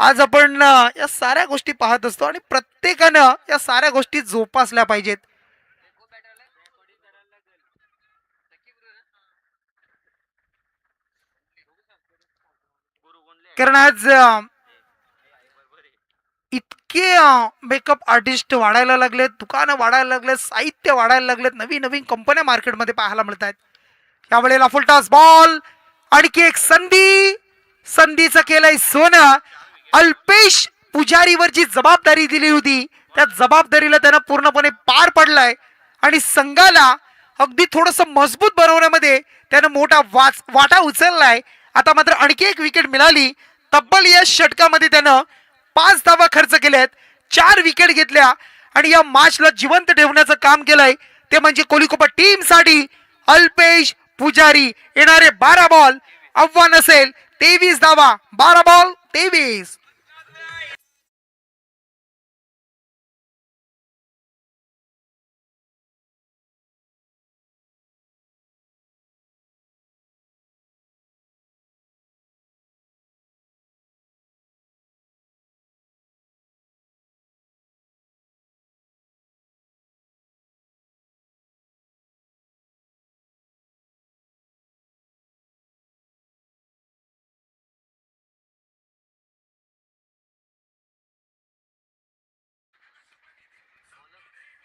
S3: आज आपण या साऱ्या गोष्टी पाहत असतो आणि प्रत्येकानं या साऱ्या गोष्टी जोपासल्या पाहिजेत. कारण आज इतके मेकअप आर्टिस्ट वाढायला लागलेत, दुकानं वाढायला लागलेत, साहित्य वाढायला लागलेत, नवीन नवीन कंपन्या मार्केटमध्ये पाहायला मिळत आहेत. यावेळेला फुलटॉस बॉल. आणखी एक संधी. संधीचं केलंय सोनं. अल्पेश पुजारीवर जी जबाबदारी दिली होती त्या जबाबदारीला त्यानं पूर्णपणे पार पडलाय आणि संघाला अगदी थोडस मजबूत बनवण्यामध्ये त्यानं मोठा वाटा उचललाय. आता मात्र आणखी एक विकेट मिळाली. तब्बल या षटकामध्ये त्यानं 5 धावा खर्च केल्यात, 4 विकेट घेतल्या आणि या मॅचला जिवंत ठेवण्याचं काम केलंय ते म्हणजे कोलिकोपा टीम साठी अल्पेश पुजारी. येणारे 12 बॉल आव्हान असेल 23 धावा. 12 बॉल 23.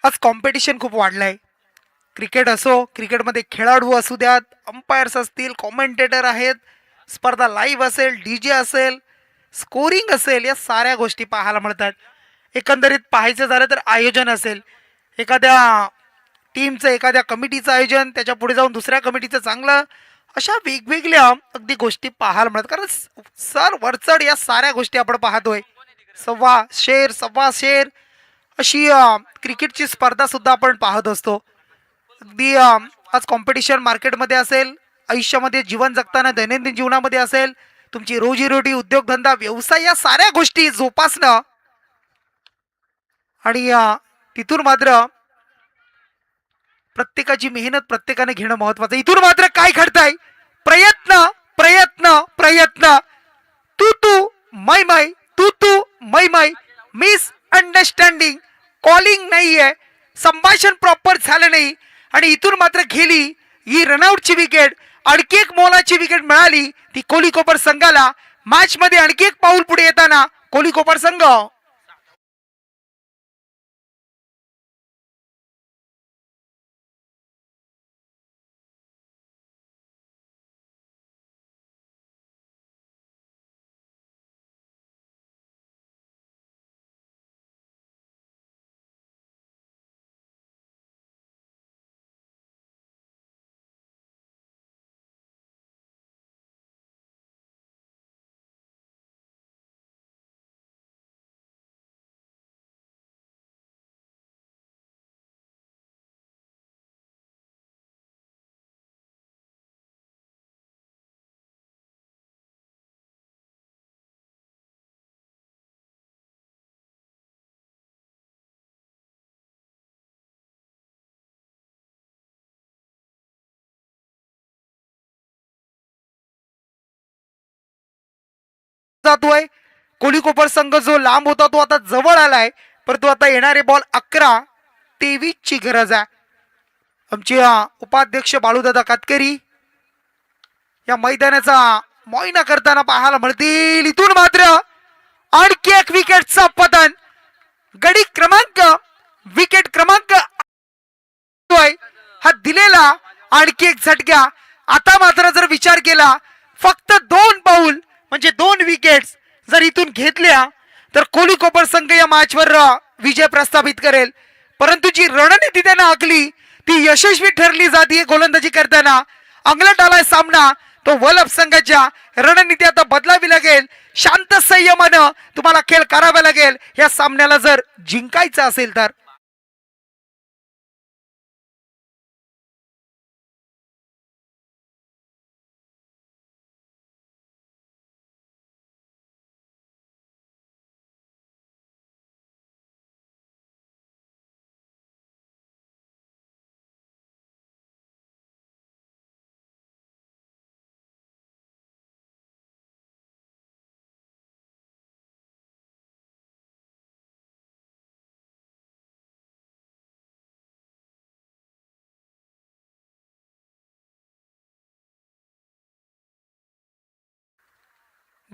S3: आज कॉम्पिटिशन खूप वाढलंय. क्रिकेट असो, क्रिकेटमध्ये खेळाडू असू द्यात, अंपायर्स असतील, कॉमेंटेटर आहेत, स्पर्धा लाईव्ह असेल, डीजे असेल, स्कोरिंग असेल, या साऱ्या गोष्टी पाहायला मिळतात. एकंदरीत पाहायचं झालं तर आयोजन असेल, एखाद्या टीमचं एखाद्या कमिटीचं आयोजन, त्याच्या पुढे जाऊन दुसऱ्या कमिटीचं चांगलं, अशा वेगवेगळ्या अगदी गोष्टी पाहायला मिळतात. कारण सर वरचढ या साऱ्या गोष्टी आपण पाहतोय. सव्वा शेर अशी क्रिकेटची स्पर्धा सुद्धा आपण पाहत असतो. अगदी आज कॉम्पिटिशन मार्केटमध्ये असेल, आयुष्यामध्ये जीवन जगताना दैनंदिन जीवनामध्ये असेल, तुमची रोजीरोटी, उद्योगधंदा, व्यवसाय या साऱ्या गोष्टी जोपासणं आणि तिथून मात्र प्रत्येकाची मेहनत प्रत्येकाने घेणं महत्वाचं. इथून मात्र काय घडतंय, प्रयत्न प्रयत्न प्रयत्न तू तू मै मै तू तू मै मै मिस अंडरस्टँडिंग कॉलिंग नाहीये संभाषण प्रॉपर झालं नाही आणि इथून मात्र गेली ही रनआउटची विकेट आणखी एक मोलाची विकेट मिळाली ती कोहली कोपर संघाला मॅच मध्ये आणखी एक पाऊल पुढे येताना कोहली कोपर संघ जातोय कोहली कोपर संघ जो लांब होता तो आता जवळ आलाय परंतु आता येणारे बॉल 11-23 ची गरज आहे आमचे उपाध्यक्ष बाळूदादा कातकरी या मैदानाचा मोईना करताना पाहायला मिळतील इथून मात्र आणखी एक विकेटचा पतन गडी क्रमांक विकेट क्रमांक हा दिलेला आणखी एक झटक्या आता मात्र जर विचार केला फक्त 2 पाऊल म्हणजे 2 विकेट्स जर इथून घेतल्या तर कोहली कोपर संघ या मॅचवर विजय प्रस्थापित करेल परंतु जी रणनीती त्यानं आखली ती यशस्वी ठरली जाते गोलंदाजी करताना अंगलट आलाय सामना तो वलभ संघाच्या रणनीती आता बदलावी लागेल शांत संयमानं तुम्हाला खेळ करावा लागेल या सामन्याला जर जिंकायचं असेल तर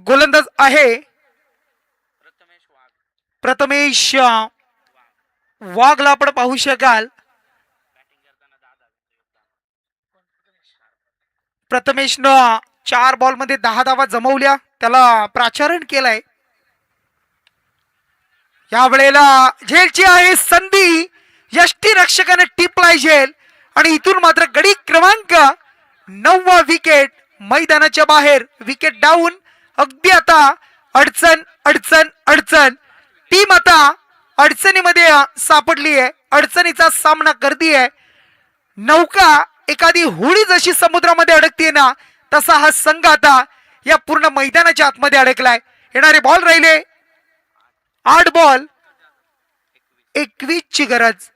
S3: गोलंदाज आहे प्रथमेश वाघला आपण पाहू शकाल प्रथमेशनं 4 बॉल मध्ये 10 धावा जमवल्या त्याला प्राचारण केलाय या वेळेला झेलची आहे संधी यष्टी रक्षकाने टिपलाय झेल आणि इथून मात्र गडी क्रमांक 9 विकेट मैदानाच्या बाहेर विकेट डाऊन अगदी आता अडचण अडचण अडचण टीम आता अडचणीमध्ये सापडली आहे अडचणीचा सामना करतीये नौका एखादी होडी जशी समुद्रामध्ये अडकते ना तसा हा संघ आता या पूर्ण मैदानाच्या आतमध्ये अडकलाय येणारे बॉल राहिले 8 बॉल 21 ची गरज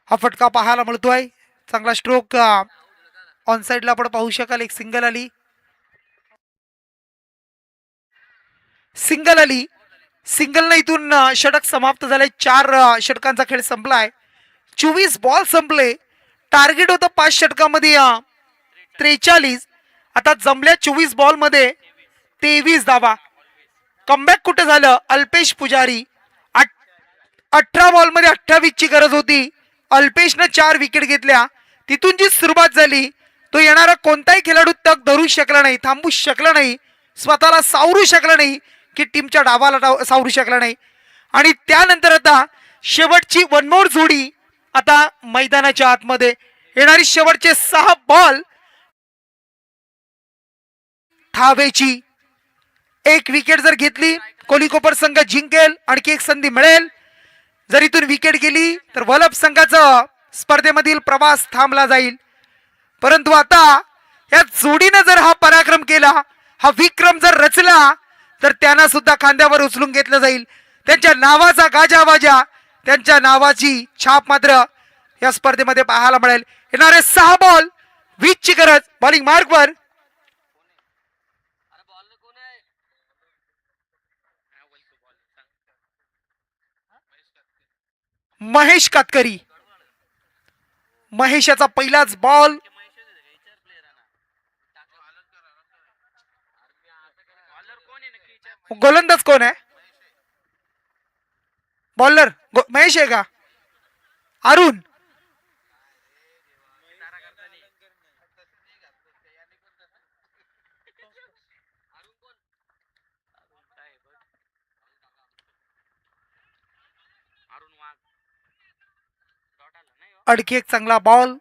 S3: हा फटका पाहायला मिळतोय चांगला स्ट्रोक ऑन साइडला आपण पाहू शकाल एक सिंगल आली सिंगल इथून षटक समाप्त झाले 4 षटकांचा खेळ संपलाय 24 बॉल संपले टार्गेट होतं 5 षटकामध्ये 43 आता जमल्या 24 बॉल मध्ये 23 धावा कमबॅक कुठे झालं अल्पेश पुजारी 18 बॉल मध्ये 28 ची गरज होती अल्पेशनं 4 विकेट घेतल्या. तिथून जी सुरुवात झाली तो येणारा कोणताही खेळाडू तग धरू शकला नाही, थांबू शकला नाही, स्वतःला सावरू शकला नाही की टीमच्या डावाला सावरू शकला नाही. आणि त्यानंतर आता शेवटची वन मोर जोडी आता मैदानाच्या आतमध्ये येणारी शेवटचे 6 बॉल थावेची. 1 विकेट जर घेतली कोहली कोपर संघ जिंकेल, आणखी एक संधी मिळेल. जर इथून विकेट गेली तर वलभ संघाचा स्पर्धेमधील प्रवास थांबला जाईल. परंतु आता या जोडीनं जर हा पराक्रम केला, हा विक्रम जर रचला, तर त्यांना सुद्धा खांद्यावर उचलून घेतलं जाईल. त्यांच्या नावाचा गाजावाजा, त्यांच्या नावाची छाप मात्र या स्पर्धेमध्ये पाहायला मिळेल. येणारे 6 बॉल 20 ची गरज. बॉलिंग मार्कवर महेश कातकरी. महेश याचा पहिलाच बॉल. गोलंदाज कोण आहे? बॉलर महेश आहे का? अरुण. आणखी एक चांगला बॉल.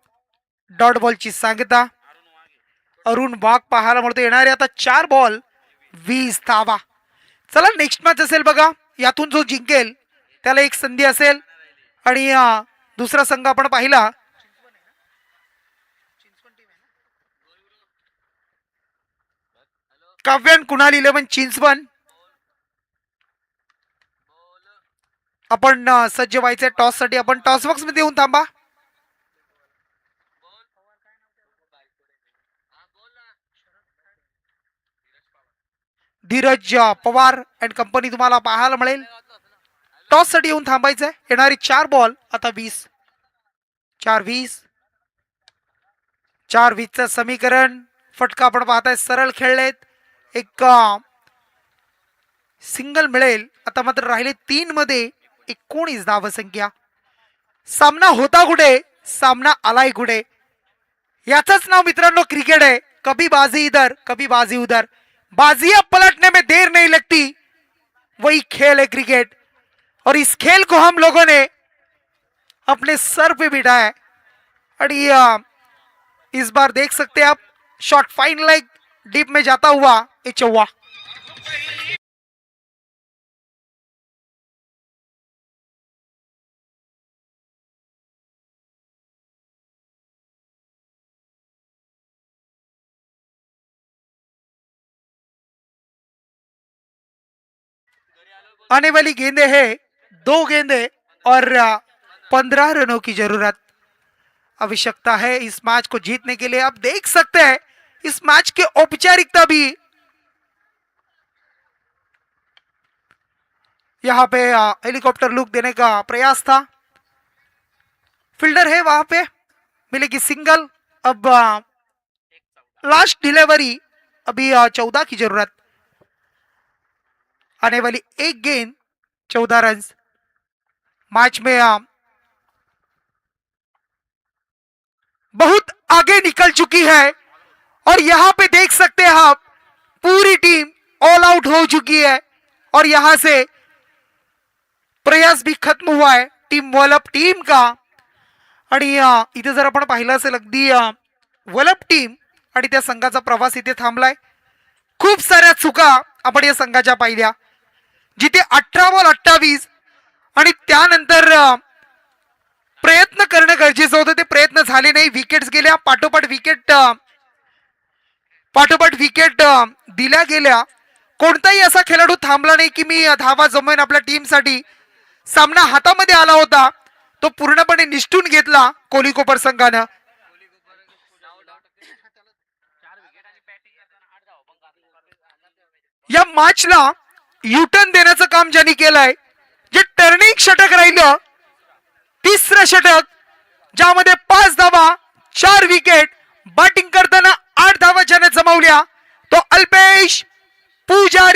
S3: डॉट बॉलची सांगता अरुण वाघ पाहायला मिळतो. येणारे आता 4 बॉल 20 धावा. चला नेक्स्ट मॅच असेल बघा. यातून जो जिंकेल त्याला एक संधी असेल. आणि दुसरा संघ आपण पाहिला काव्यान कुणाल 11 चिंचवण. आपण सज्ज व्हायचे टॉस साठी. आपण टॉस बॉक्स मध्ये येऊन थांबा. धीरज पवार अँड कंपनी तुम्हाला पाहायला मिळेल. टॉस साठी येऊन थांबायचंय. येणारी 4 बॉल आता 20. 4-20. 4-20चं समीकरण. फटका आपण पाहताय सरळ खेळलेत. एक सिंगल मिळेल. आता मात्र राहिले 3 मध्ये 19 धावसंख्या. सामना होता कुठे, सामना आलाय कुठे, याचंच नाव मित्रांनो क्रिकेट है. कभी बाजी इधर कभी बाजी उधर, बाजियां पलटने में देर नहीं लगती, वही खेल है क्रिकेट. और इस खेल को हम लोगों ने अपने सर पे बिठाया है. और इस बार देख सकते हैं आप शॉट फाइन लेग डीप में जाता हुआ ये चौवा. आने वाली गेंदे है 2 गेंदे और 15 रनों की जरूरत आवश्यकता है इस मैच को जीतने के लिए. आप देख सकते हैं इस मैच की औपचारिकता भी यहाँ पे हेलीकॉप्टर लुक देने का प्रयास था. फील्डर है वहां पे, मिलेगी सिंगल. अब लास्ट डिलीवरी अभी 14 की जरूरत. आने वाली एक गेंद 14 रन. मैच में बहुत आगे निकल चुकी है. और यहां पे देख सकते हैं आप पूरी टीम ऑल आउट हो चुकी है. और यहां से प्रयास भी खत्म हुआ है टीम वलप टीम का. आणि इथे जर आपण पाहिलं असेल अगदी वलप टीम आणि त्या संघाचा प्रवास इथे थांबलाय. खूप साऱ्या चुका आपण या संघाच्या पाहिल्या, जिथे 18 बॉल 28 आणि त्यानंतर प्रयत्न करणं गरजेचं होतं, ते प्रयत्न झाले नाही. विकेट्स गेल्या पाठोपाठ विकेट दिल्या गेल्या. कोणताही असा खेळाडू थांबला नाही की मी धावा जमवेन आपल्या टीमसाठी. सामना हातामध्ये आला होता, तो पूर्णपणे निष्ठून घेतला कोहली कोपर संघानं. या मॅचला युटर्न देण्याचं काम ज्यांनी केलंय, जे टर्निंग षटक राहिलं, तिसरं षटक ज्यामध्ये 5 धावा 4 विकेट, बॅटिंग करताना 8 धावा ज्याने जमवल्या तो अल्पेश पुजारी.